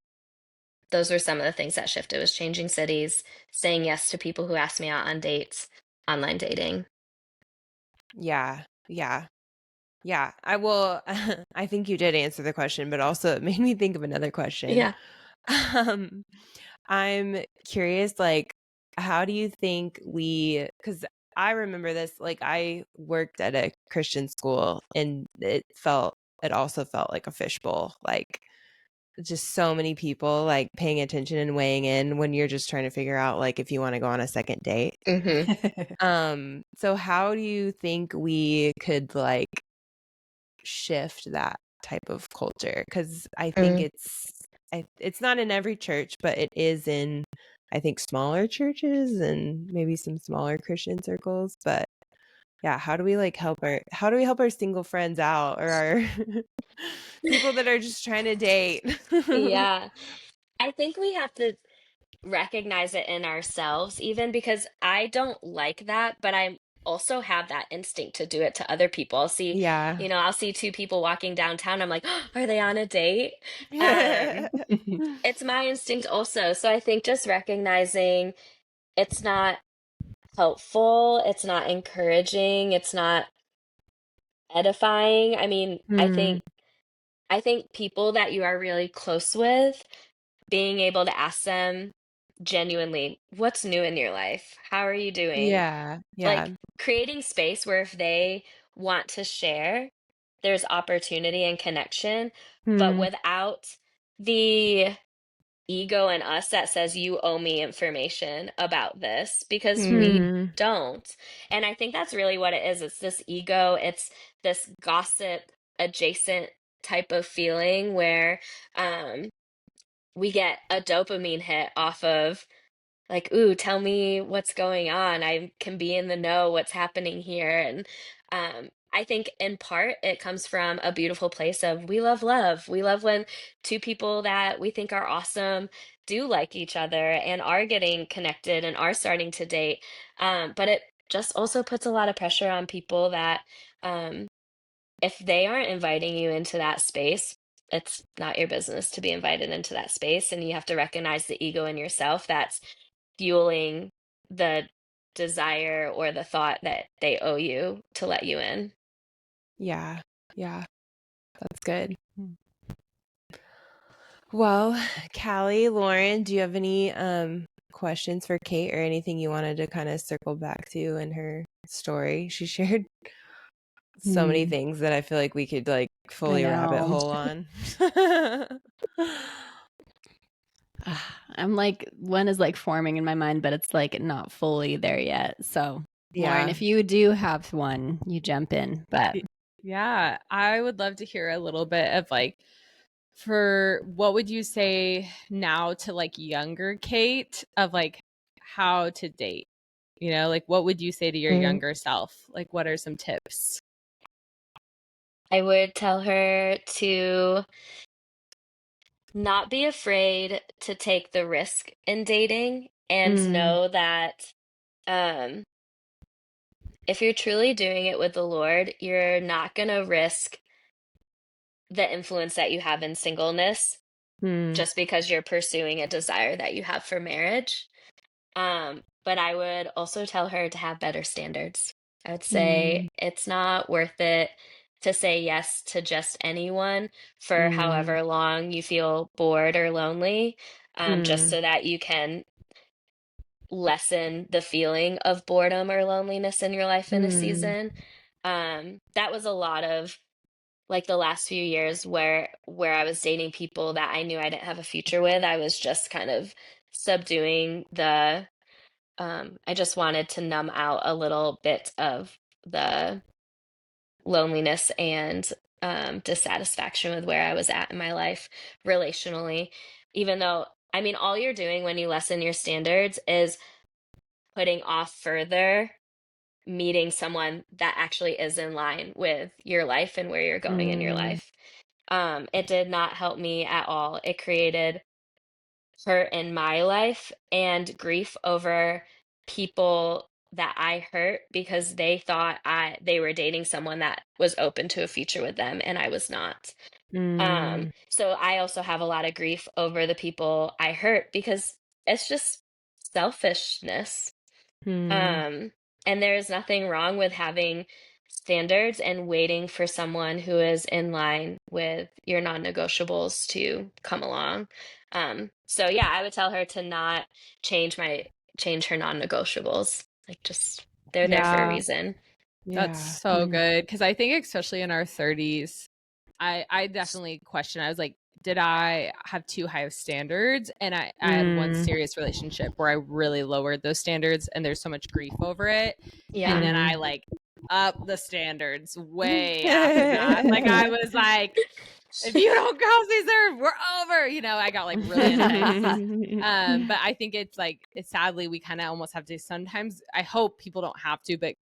those were some of the things that shifted was changing cities, saying yes to people who asked me out on dates, online dating. Yeah. Yeah. Yeah. I will I think you did answer the question, but also it made me think of another question. Yeah. Um I'm curious, like, how do you think because I remember this, like, I worked at a Christian school and it also felt like a fishbowl, like, just so many people, like, paying attention and weighing in when you're just trying to figure out, like, if you wanna go on a second date. Hmm. So how do you think we could, like, shift that type of culture? Because I think it's not in every church, but it is in, I think, smaller churches and maybe some smaller Christian circles. But yeah, how do we help our single friends out, or our people that are just trying to date? Yeah. I think we have to recognize it in ourselves, even because I don't like that, but I also have that instinct to do it to other people. Yeah. I'll see two people walking downtown. I'm like, oh, are they on a date? Um, it's my instinct also. So I think just recognizing it's not helpful, it's not encouraging, it's not edifying. I mean, Mm, I think people that you are really close with, being able to ask them genuinely, what's new in your life? How are you doing? yeah, yeah. Like creating space where if they want to share, there's opportunity and connection, but Mm, without the ego in us that says you owe me information about this because we mm, don't. And I think that's really what it is. It's this ego, it's this gossip adjacent type of feeling where um we get a dopamine hit off of like, ooh, tell me what's going on. I can be in the know what's happening here. And I think in part it comes from a beautiful place of we love love. We love when two people that we think are awesome do like each other and are getting connected and are starting to date. But it just also puts a lot of pressure on people that um, if they aren't inviting you into that space, it's not your business to be invited into that space. And you have to recognize the ego in yourself that's fueling the desire or the thought that they owe you to let you in. yeah, yeah. That's good. Well, Callie, Lauren, do you have any questions for Kate or anything you wanted to kind of circle back to in her story? She shared so many Hmm, things that I feel like we could like I fully rabbit know. hole on. I'm like, one is like forming in my mind, but it's like not fully there yet. So, Lauren, Yeah. if you do have one, you jump in. But Yeah, I would love to hear a little bit of like, for what would you say now to like younger Kate of like how to date? Like what would you say to your Mm, younger self? Like what are some tips? I would tell her to not be afraid to take the risk in dating and mm, know that um, if you're truly doing it with the Lord, you're not going to risk the influence that you have in singleness mm, just because you're pursuing a desire that you have for marriage. But I would also tell her to have better standards. I would say mm, it's not worth it to say yes to just anyone for mm, however long you feel bored or lonely, just mm, so that you can lessen the feeling of boredom or loneliness in your life in a mm, season. That was a lot of like the last few years where I was dating people that I knew I didn't have a future with. I was just kind of subduing the I just wanted to numb out a little bit of the loneliness and dissatisfaction with where I was at in my life relationally. Even though, I mean, all you're doing when you lessen your standards is putting off further meeting someone that actually is in line with your life and where you're going in your mm, life. It did not help me at all. It created hurt in my life and grief over people that I hurt because they thought they were dating someone that was open to a future with them and I was not. mm, So I also have a lot of grief over the people I hurt because it's just selfishness. mm, Um, and there's nothing wrong with having standards and waiting for someone who is in line with your non-negotiables to come along. So yeah, I would tell her to not change her non-negotiables. Like just they're there for a Yeah, reason. that's yeah. so mm, good because I think especially in our 30s, I definitely question. I was like, did I have too high of standards? And I had one Mm, serious relationship where I really lowered those standards and there's so much grief over it. And Yeah. then I mm. like up the standards way after that. Like I was like, if you don't cross these there, we're over. I got like really intense. But I think it's like it's sadly we kind of almost have to sometimes I hope people don't have to, but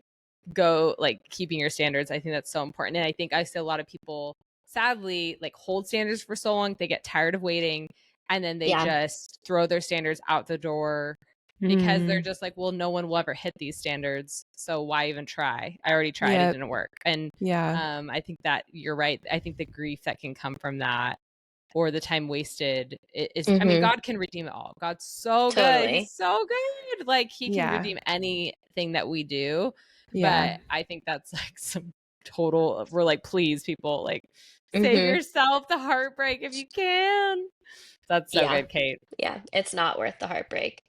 go like keeping your standards. I think that's so important. And I think I see a lot of people sadly like hold standards for so long, they get tired of waiting, and then they Yeah. just throw their standards out the door because they're just like, well, no one will ever hit these standards, so why even try? I already tried, it Yep. didn't work. And Yeah. I think that you're right. I think the grief that can come from that, or the time wasted, is, I mean, Mm-hmm. God can redeem it all. God's so good. Totally. He's so good. Like, he can Yeah. redeem anything that we do. Yeah. But I think that's like some total, we're like, please, people, like, save Mm-hmm. yourself the heartbreak if you can. That's so Yeah. good, Kate. Yeah. It's not worth the heartbreak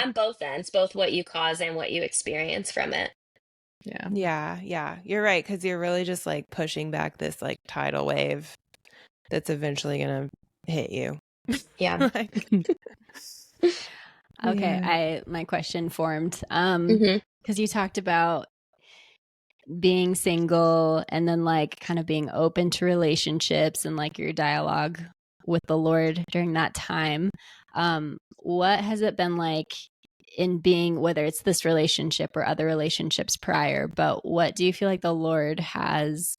on both ends, both what you cause and what you experience from it. Yeah. Yeah. Yeah. You're right. Because you're really just like pushing back this like tidal wave that's eventually going to hit you. Yeah. Like, Okay, yeah. my question formed. Mm-hmm. Because you talked about being single and then like kind of being open to relationships and like your dialogue with the Lord during that time. What has it been like in being, whether it's this relationship or other relationships prior, but what do you feel like the Lord has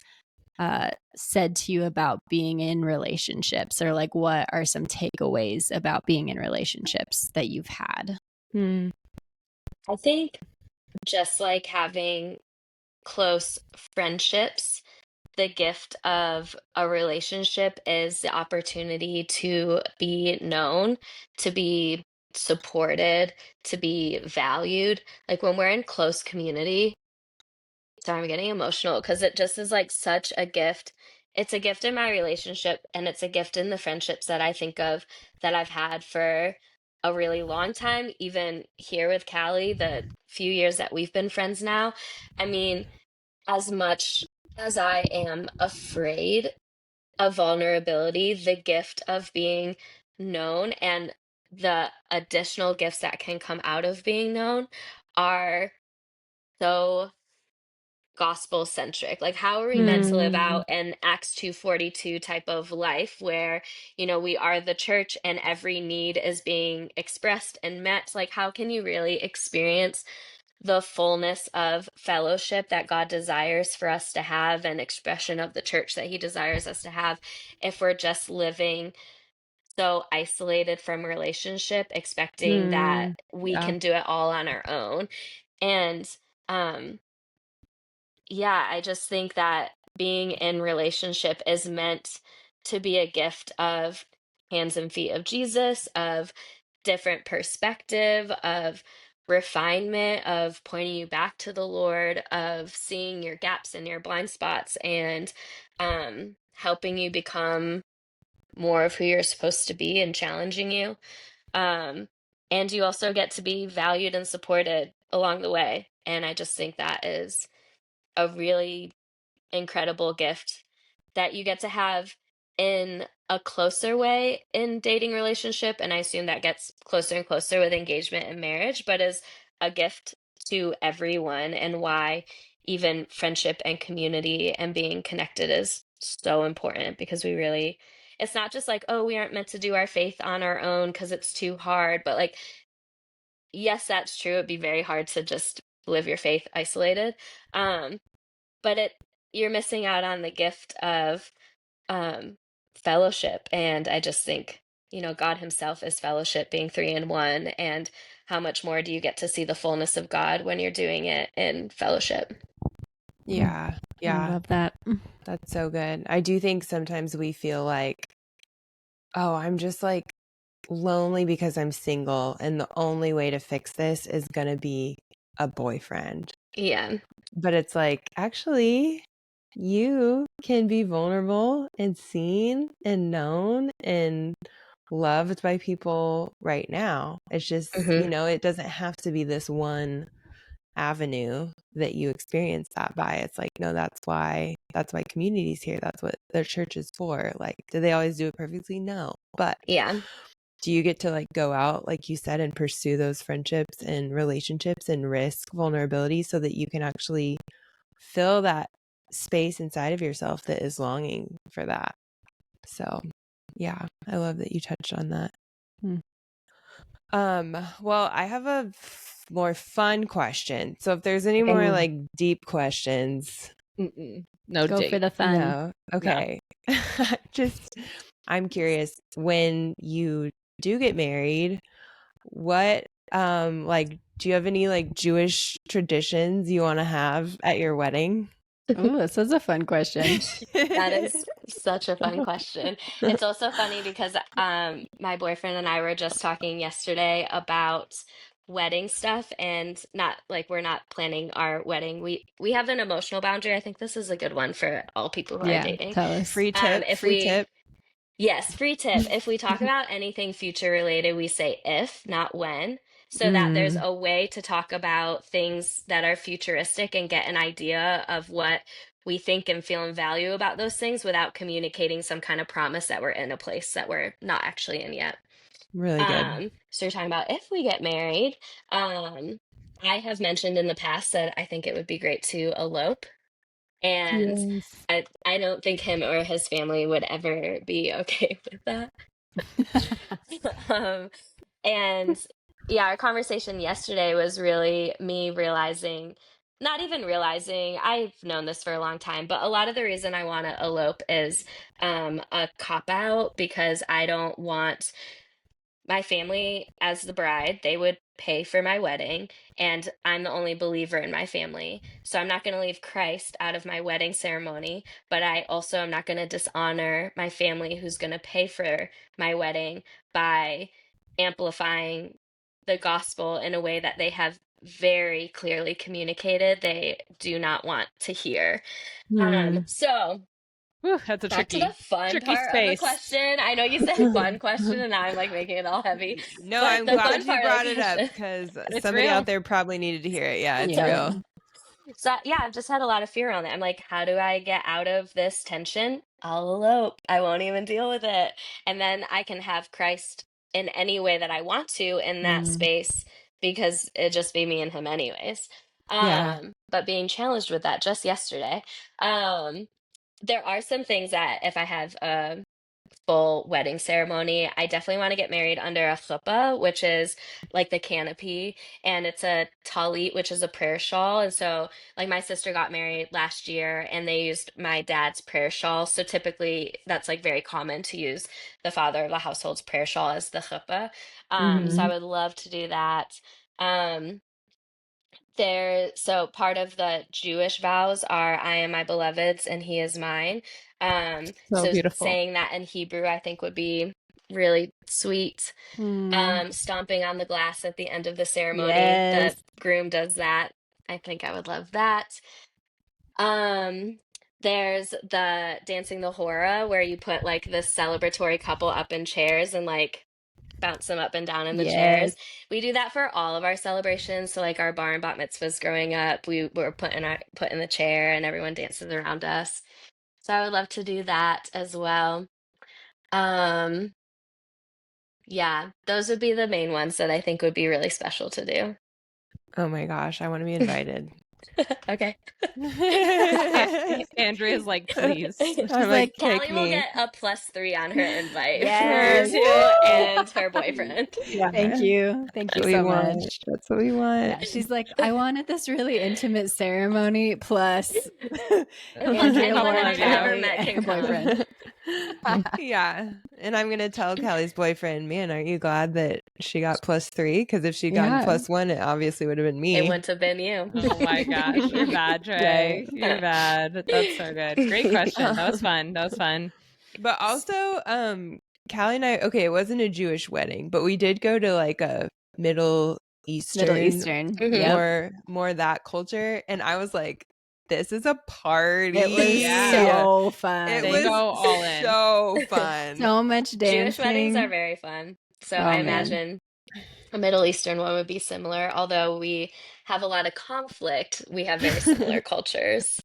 said to you about being in relationships, or like what are some takeaways about being in relationships that you've had? Hmm. I think just like having close friendships, the gift of a relationship is the opportunity to be known, to be supported, to be valued. Like when we're in close community, sorry, I'm getting emotional because it just is like such a gift. It's a gift in my relationship, and it's a gift in the friendships that I think of that I've had for a really long time, even here with Callie, the few years that we've been friends now. I mean, as much as I am afraid of vulnerability, the gift of being known and the additional gifts that can come out of being known are so gospel centric. Like, how are we meant to live Hmm. out an Acts 2:42 type of life where, we are the church and every need is being expressed and met? Like, how can you really experience the fullness of fellowship that God desires for us to have, and expression of the church that he desires us to have, if we're just living so isolated from relationship, expecting that Hmm. we Yeah. can do it all on our own? And um yeah, I just think that being in relationship is meant to be a gift of hands and feet of Jesus, of different perspective, of refinement, of pointing you back to the Lord, of seeing your gaps and your blind spots, and helping you become more of who you're supposed to be and challenging you. Um, and you also get to be valued and supported along the way. And I just think that is a really incredible gift that you get to have in a closer way in dating relationship, and I assume that gets closer and closer with engagement and marriage, but is a gift to everyone, and why even friendship and community and being connected is so important, because it's not just like, oh, we aren't meant to do our faith on our own because it's too hard, but like, yes, that's true, it'd be very hard to just live your faith isolated. um but you're missing out on the gift of um fellowship, and I just think, God himself is fellowship, being three in one, and how much more do you get to see the fullness of God when you're doing it in fellowship? Yeah. I Yeah. love that. That's so good. I do think sometimes we feel like, oh, I'm just like lonely because I'm single, and the only way to fix this is going to be a boyfriend. Yeah. But it's like, actually, you can be vulnerable and seen and known and loved by people right now. It's just, Hmm. it doesn't have to be this one avenue that you experience that by. It's like, no, that's why community's here. That's what their church is for. Like, do they always do it perfectly? No. But Yeah. do you get to like go out, like you said, and pursue those friendships and relationships and risk vulnerability so that you can actually fill that space inside of yourself that is longing for that? So yeah, I love that you touched on that. Hmm. Well, I have a more fun question. So if there's any more like deep questions, no, Go for the fun. no. Okay. Just, I'm curious, when you do get married, what like, do you have any like Jewish traditions you want to have at your wedding? Oh, this is a fun question. That is such a fun question. It's also funny because my boyfriend and I were just talking yesterday about wedding stuff, and not like we're not planning our wedding. We have an emotional boundary. I think this is a good one for all people who are Yeah, dating. tell us. Free tip, If free we tip. Yes, free tip. If we talk about anything future related, we say if, not when, so that there's a way to talk about things that are futuristic and get an idea of what we think and feel and value about those things without communicating some kind of promise that we're in a place that we're not actually in yet. Really good. So you're talking about if we get married. I have mentioned in the past that I think it would be great to elope. And Yes. I don't think him or his family would ever be okay with that. um, and yeah, our conversation yesterday was really me realizing, not even realizing, I've known this for a long time, but a lot of the reason I want to elope is a cop out because I don't want my family as the bride, they would pay for my wedding, and I'm the only believer in my family. So I'm not going to leave Christ out of my wedding ceremony, but I also am not going to dishonor my family who's going to pay for my wedding by amplifying the gospel in a way that they have very clearly communicated they do not want to hear. So Whew, that's a back to tricky the fun part of the space. question. I know you said fun question, and now I'm like making it all heavy. No, But I'm the glad fun you part of brought the it up question. because It's somebody real. out there probably needed to hear it. Yeah, it's Yeah. real. So yeah, I've just had a lot of fear on it. I'm like, how do I get out of this tension? I'll elope. I won't even deal with it. And then I can have Christ in any way that I want to in that space because it'd just be me and him anyways. Yeah. But being challenged with that just yesterday. There are some things that if I have a full wedding ceremony, I definitely want to get married under a chuppah, which is like the canopy, and it's a talit, which is a prayer shawl. And so, like, my sister got married last year, and they used my dad's prayer shawl. So typically, that's like very common to use the father of the household's prayer shawl as the chuppah. So I would love to do that. Um, so part of the Jewish vows are I am my beloved's and he is mine. So So beautiful. saying that in Hebrew I think would be really sweet. Stomping on the glass at the end of the ceremony, the Yes. groom does that. I think I would love that. Um there's the dancing the hora where you put like the celebratory couple up in chairs and like bounce them up and down in the Yes. chairs. We do that for all of our celebrations. So like our bar and bat mitzvahs growing up, we were put in the chair and everyone dances around us. So I would love to do that as well. Um, yeah, those would be the main ones that I think would be really special to do. Oh my gosh, I want to be invited. Okay. Andrea's like, please. She's I'm like, pick Callie will me. get a +3 on her invite Yes. for you and her boyfriend. Yeah. Thank you. Thank That's you what we so want. much. That's what we want. Yeah, she's like, I wanted this really intimate ceremony plus Anyone Lauren, I've ever Callie, met and can her come. boyfriend. Yeah. And I'm going to tell Callie's boyfriend, man, aren't you glad that she got +3? Because if she'd gotten Yeah. +1, it obviously would have been me. It wouldn't have been you. Oh my gosh, you're bad, Trey. You're bad. That's so good. Great question. That was fun. That was fun. But also, Callie and I, okay, it wasn't a Jewish wedding, but we did go to like a Middle Eastern, Middle Eastern. Yep. more that culture. And I was like, this is a party. It was Yeah. so fun. It They was go all in. so fun. So much dancing. Jewish weddings are very fun. So Oh, I man. imagine a Middle Eastern one would be similar. Although we have a lot of conflict, we have very similar cultures.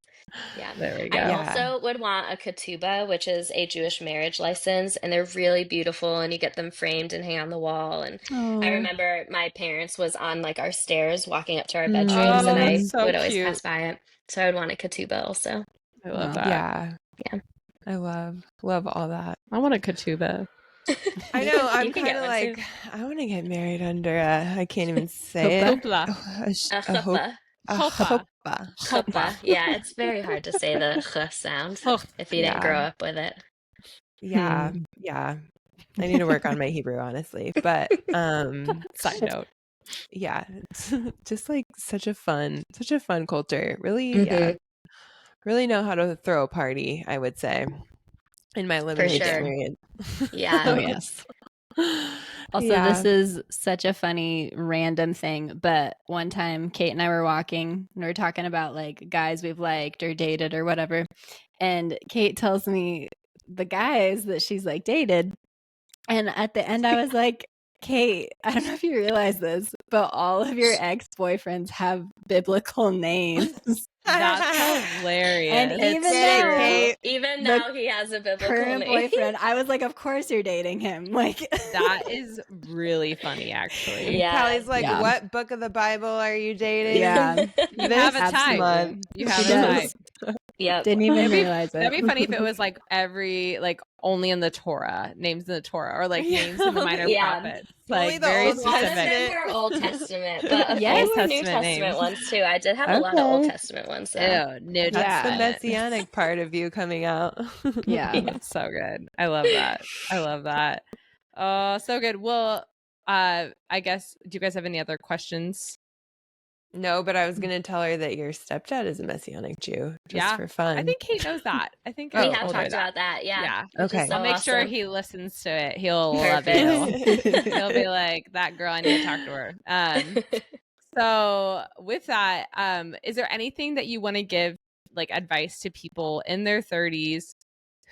Yeah. There we go. I Yeah. also would want a ketubah, which is a Jewish marriage license, and they're really beautiful, and you get them framed and hang on the wall. And Oh. I remember my parents was on like our stairs walking up to our bedrooms, Oh, and I that's so would always cute. pass by it. So I would want a ketubah also. I love Wow. that. Yeah. Yeah. I love all that. I want a ketubah. I know. I'm You can kind get of one too. like, I want to get married under I can't even say it. Hoopla. A A hope. chuppah. A Chuppah. chuppah. Chuppah. Yeah, it's very hard to say the ch sound if you didn't Yeah. grow up with it. Yeah. Yeah. I need to work on my Hebrew, honestly. But Side note. yeah, it's just like such a fun culture. Really, yeah. Mhm. Really know how to throw a party, I would say, in my For limited They do. sure. experience. Yeah. Oh, yes. Also, Yeah. this is such a funny random thing, but one time Kate and I were walking and we are talking about like guys we've liked or dated or whatever. And Kate tells me the guys that she's like dated. And at the end, I was like, Kate, I don't know if you realize this, but all of your ex-boyfriends have biblical names. That's And hilarious. It's even Get it, though true. Kate. Even the now he has a biblical current name. boyfriend, I was like, of course you're dating him. Like, That is really funny, actually. Yeah. Callie's like, Yeah. what book of the Bible are you dating? yeah, You This have a type. month. You she have a type. does. Yep. Didn't even It'd be realize that'd it. be funny if it was like every like only in the Torah, names in the Torah, or like Yeah, names in the minor Yeah. prophets. only Like the very Old A lot of specific. them Testament. were Old Testament, but a Yes. few Old were New Testament Testament names. ones too. I did have a lot of Old Okay. Testament ones though. Ew, New That's the Yeah. Testament. messianic part of you coming out. Yeah. That's so good. I love that. I love that. Oh, so good. Well, I guess do you guys have any other questions? No, but I was going to tell her that your stepdad is a messianic Jew, just Yeah. for I fun. think Kate knows that. I think We I Oh, have told her talked that. about that, yeah. Yeah. Which is okay. so I'll make sure awesome. he listens to it. He'll love you. Perfect. He'll be like, that girl, I need to talk to her. So with that, is there anything that you want to give like advice to people in their 30s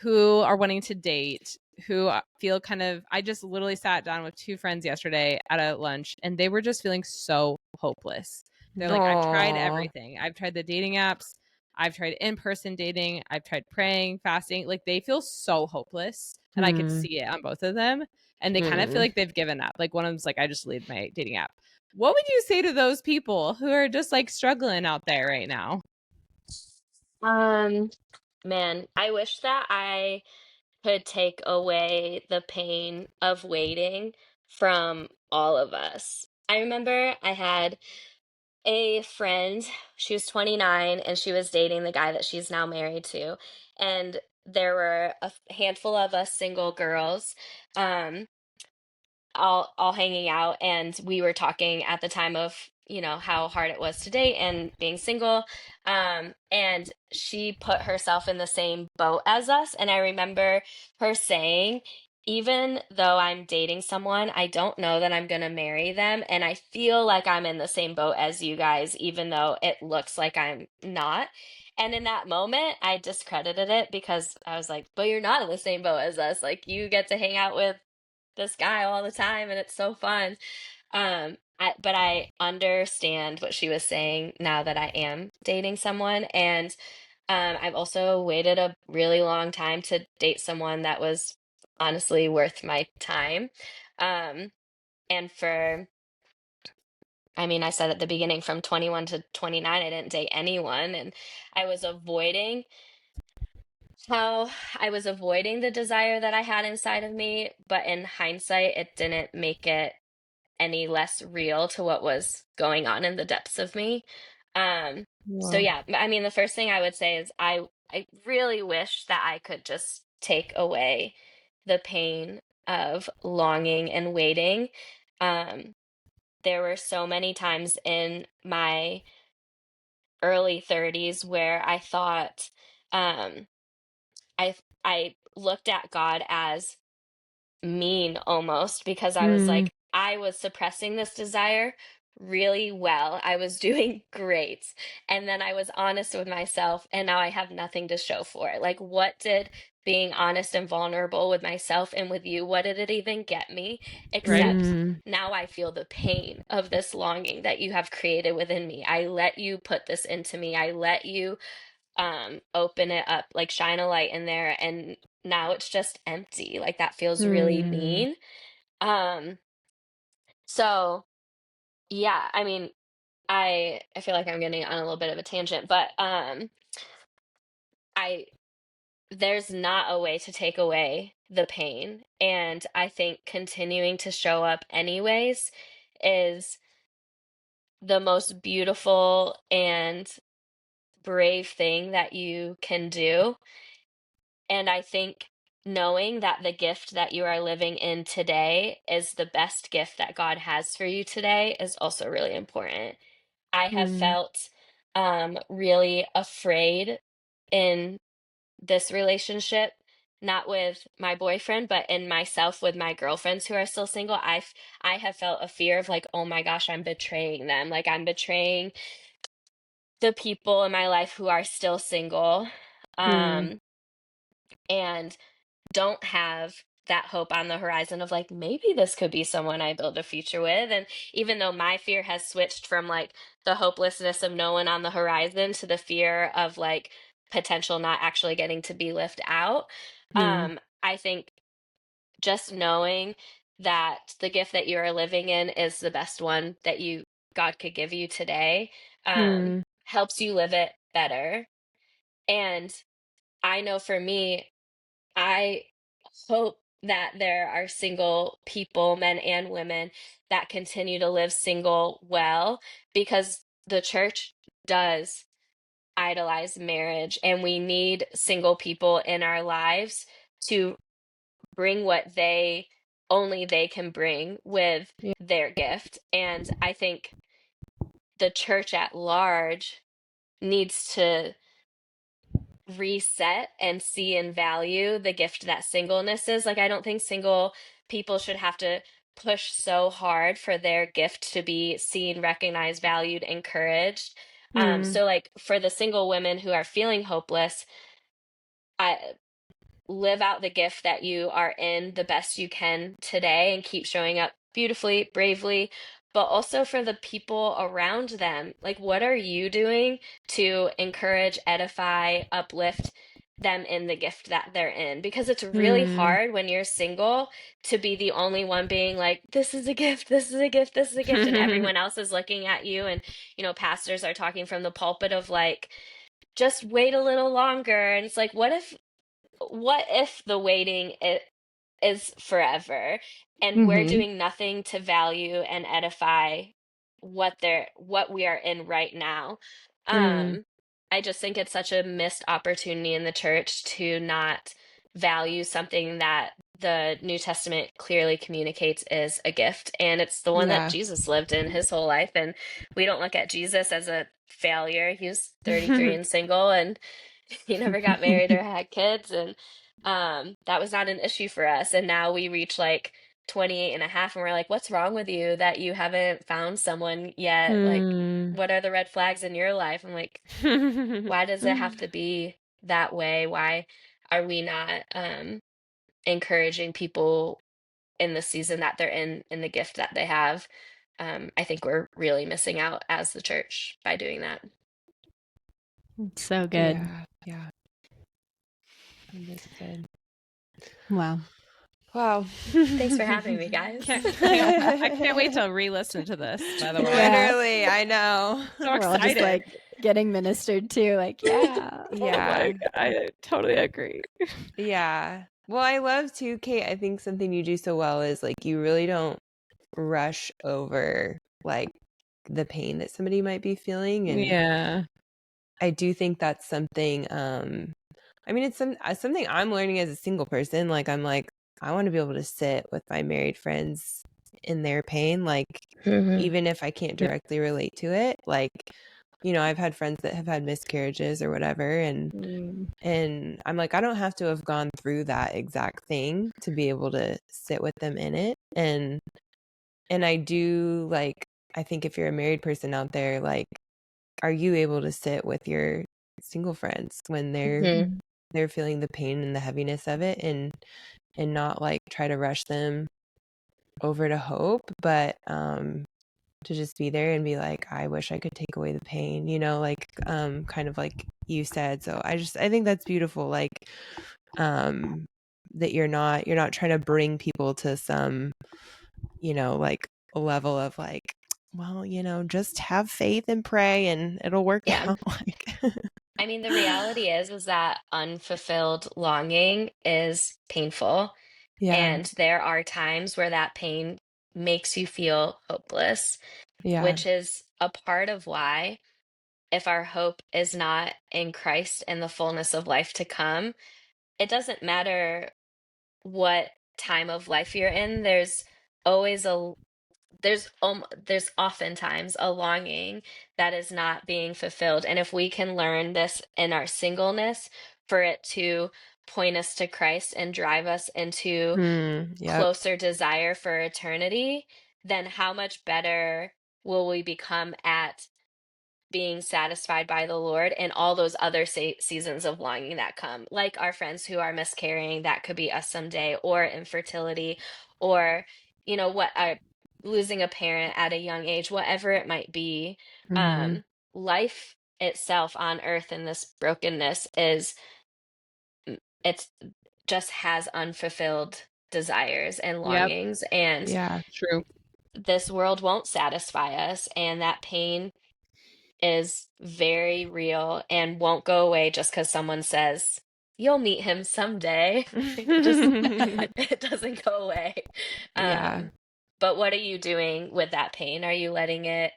who are wanting to date, who feel kind of, I just literally sat down with two friends yesterday at a lunch and they were just feeling so hopeless. They're like, I've tried Aw. everything. I've tried the dating apps. I've tried in-person dating. I've tried praying, fasting. Like they feel so hopeless. And I could see it on both of them. And they kind of feel like they've given up. Like one of them's like, I just deleted my dating app. What would you say to those people who are just like struggling out there right now? Man, I wish that I could take away the pain of waiting from all of us. I remember I had a friend, she was 29 and she was dating the guy that she's now married to. And there were a handful of us single girls. Um, all hanging out, and we were talking at the time of how hard it was to date and being single, and she put herself in the same boat as us, and I remember her saying, even though I'm dating someone, I don't know that I'm going to marry them, and I feel like I'm in the same boat as you guys, even though it looks like I'm not. And in that moment, I discredited it because I was like, but you're not in the same boat as us. Like, you get to hang out with this guy all the time and it's so fun. But I understand what she was saying now that I am dating someone. And I've also waited a really long time to date someone that was honestly worth my time. Um, and I mean, I said at the beginning, from 21 to 29, I didn't date anyone. And I was avoiding how I was avoiding the desire that I had inside of me. But in hindsight, it didn't make it any less real to what was going on in the depths of me. So Wow. yeah, I mean, the first thing I would say is I really wish that I could just take away the pain of longing and waiting. Um, there were so many times in my early 30s where I thought, um, I looked at God as mean almost, because I was Mm. like, I was suppressing this desire really well. I was doing great. And then I was honest with myself, and now I have nothing to show for it. Like, what did being honest and vulnerable with myself and with you, what did it even get me? Right. Except Mm. now I feel the pain of this longing that you have created within me. I let you put this into me. I let you open it up, like shine a light in there, and now it's just empty. Like, that feels really Mm. mean. um so yeah, I mean, I feel like I'm getting on a little bit of a tangent, but I there's not a way to take away the pain. And I think continuing to show up anyways is the most beautiful and brave thing that you can do. And I think knowing that the gift that you are living in today is the best gift that God has for you today is also really important. I have Mm. felt really afraid in this relationship, not with my boyfriend, but in myself with my girlfriends who are still single. I have felt a fear of like, oh my gosh, I'm betraying them. Like I'm betraying the people in my life who are still single. Mm. Um, and don't have that hope on the horizon of like maybe this could be someone I build a future with. And even though my fear has switched from like the hopelessness of no one on the horizon to the fear of like potential not actually getting to be lived out, Mm. I think just knowing that the gift that you are living in is the best one that you God could give you today, Mm. helps you live it better. And I know for me, I hope that there are single people, men and women, that continue to live single well, because the church does idolize marriage, and we need single people in our lives to bring what only they can bring with Yeah. their gift. And I think the church at large needs to reset and see and value the gift that singleness is. Like, I don't think single people should have to push so hard for their gift to be seen, recognized, valued, encouraged. Mm. So like for the single women who are feeling hopeless, I live out the gift that you are in the best you can today and keep showing up beautifully, bravely, but also for the people around them. Like, what are you doing to encourage, edify, uplift them in the gift that they're in? Because it's really Mm. hard when you're single to be the only one being like, this is a gift, this is a gift, this is a gift. And everyone else is looking at you. And, pastors are talking from the pulpit of like, just wait a little longer. And it's like, what if the waiting is forever, and we're Mm-hmm. doing nothing to value and edify what we are in right now? Mm. I just think it's such a missed opportunity in the church to not value something that the New Testament clearly communicates is a gift, and it's the one that Yeah. Jesus lived in his whole life. And we don't look at Jesus as a failure. He was 33 and single, and he never got married or had kids, and that was not an issue for us. And now we reach like 28 and a half, and we're like, what's wrong with you that you haven't found someone yet? Like, Mm. what are the red flags in your life? I'm like, why does it have to be that way? Why are we not encouraging people in the season that they're in the gift that they have? I think we're really missing out as the church by doing that. So good. Yeah. Yeah. Understood. Wow. Wow. Thanks for having me, guys. I can't wait to re-listen to this, by the way. Yeah. Literally, I know. So We're all just excited. like getting ministered to, like, yeah. Yeah. I totally agree. Yeah. Well, I love too, Kate. I think something you do so well is like you really don't rush over like the pain that somebody might be feeling. And Yeah. I do think that's something I mean it's something I'm learning as a single person. Like I'm like I want to be able to sit with my married friends in their pain, like even if I can't Yeah. directly relate to it. Like, I've had friends that have had miscarriages or whatever, and I'm like, I don't have to have gone through that exact thing to be able to sit with them in it. And I do like, I think if you're a married person out there, like, are you able to sit with your single friends when Mhm. they're feeling the pain and the heaviness of it, and not like try to rush them over to hope, but to just be there and be like, I wish I could take away the pain, like kind of like you said. So I think that's beautiful, like that you're not trying to bring people to some, like level of like, well, just have faith and pray and it'll work Yeah. out. Like I mean, the reality is that unfulfilled longing is painful, Yeah. and there are times where that pain makes you feel hopeless, Yeah. which is a part of why, if our hope is not in Christ and the fullness of life to come, it doesn't matter what time of life you're in. Always a there's oftentimes a longing that is not being fulfilled. And if we can learn this in our singleness, for it to point us to Christ and drive us into Yep. closer desire for eternity, then how much better will we become at being satisfied by the Lord and all those other seasons of longing that come, like our friends who are miscarrying, that could be us someday, or infertility, or, what, losing a parent at a young age, whatever it might be. Mhm. Um, Life itself on earth in this brokenness it's just has unfulfilled desires and Yep. longings, and Yeah. True. this world won't satisfy us, and that pain is very real and won't go away just because someone says you'll meet him someday. It just it doesn't go away. Yeah. Um, but what are you doing with that pain? Are you letting it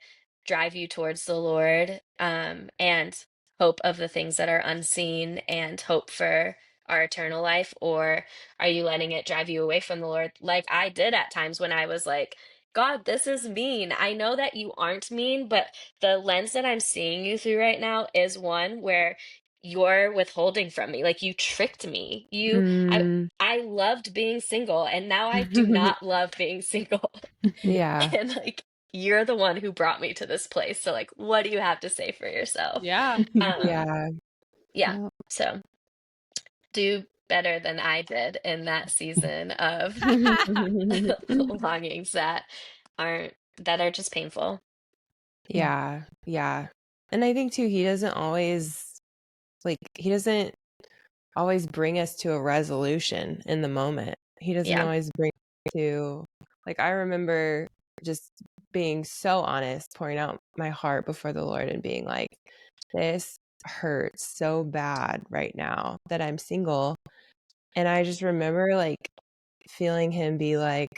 drive you towards the Lord, and hope of the things that are unseen and hope for our eternal life, or are you letting it drive you away from the Lord, like I did at times when I was like, God, this is mean. I know that you aren't mean, but the lens that I'm seeing you through right now is one where you're withholding from me. Like, you tricked me. Mm. I loved being single, and now I do not love being single. Yeah. And like, you're the one who brought me to this place. So like, what do you have to say for yourself? Yeah. Yeah. Yeah. Yeah. So do better than I did in that season of longings that are just painful. Yeah. Yeah. And I think too, he doesn't always bring us to a resolution in the moment. He doesn't Yeah. always bring to, like, I remember just being so honest, pouring out my heart before the Lord and being like, this hurts so bad right now that I'm single. And I just remember like feeling him be like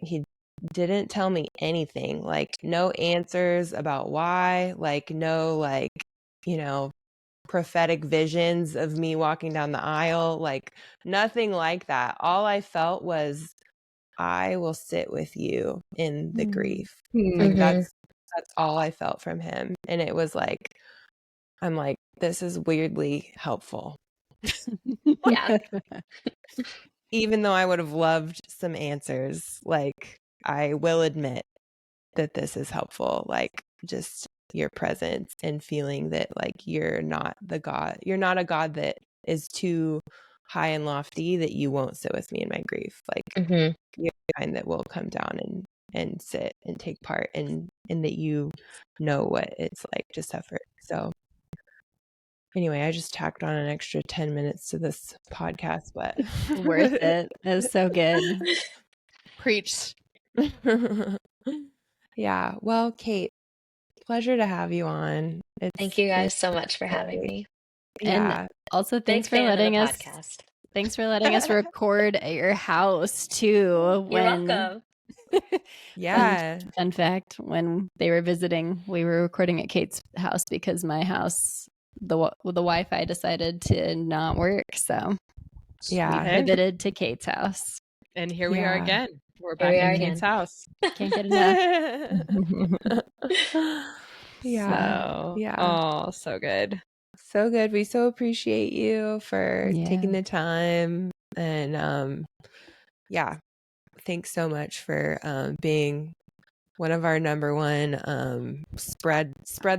he didn't tell me anything, like no answers about why, like no, like, you know, prophetic visions of me walking down the aisle, like nothing like that. All I felt was, I will sit with you in the grief. Like Hmm. that's all I felt from him. And it was like, I'm like, this is weirdly helpful. Yeah. Even though I would have loved some answers, like I will admit that this is helpful. Like just your presence and feeling that like you're not a God that is too high and lofty that you won't sit with me in my grief. Like Hmm. you're the kind that will come down and sit and take part, and that you know what it's like to suffer. So anyway, I just tacked on an extra 10 minutes to this podcast, but Worth it. It was so good. Preach. Yeah. Well, Kate, pleasure to have you on. Thank It's you been guys so much for having great. me. And Yeah. also Big fan of the podcast. thanks for letting us record at your house too You're when welcome. fun Yeah. fun fact, when they were visiting, we were recording at Kate's house because my house the Wi-Fi decided to not work, so we Yeah. Okay. pivoted to Kate's house. And here we are Yeah. again. We're Here back we at are Kate's again. house. Can't get enough. Yeah. So, Yeah. oh, so good. So good. We so appreciate you for taking Yeah. the time, and yeah, thanks so much for being one of our number one spread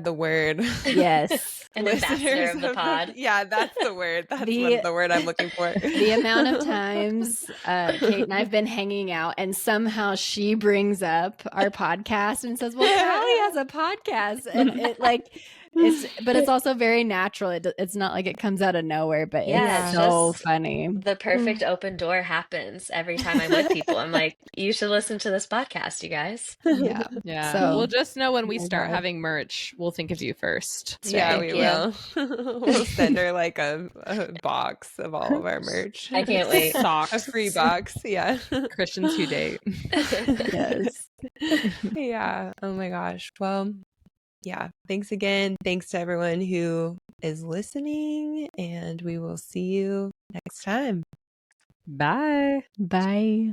the word Yes. An ambassador listeners of the of the, pod. yeah, that's the word. That's The the word I'm looking for. the amount of times Kate and I've been hanging out and somehow she brings up our podcast and says, well, Callie has a podcast. And it like But it's also very natural. It's not like it comes out of nowhere, but Yeah, it's it's so just funny. the perfect open door happens every time I'm with people. I'm like, you should listen to this podcast, you guys. Yeah. Yeah. So, We'll just know when oh we my start God. having merch, we'll think of you first. That's Yeah, right. we Thank you. will. We'll send her like a box of all of our merch. I can't wait. Socks. A free box. Yeah. Christians who date. Yes. Yeah. Oh my gosh. Well, yeah. Thanks again. Thanks to everyone who is listening, and we will see you next time. Bye. Bye.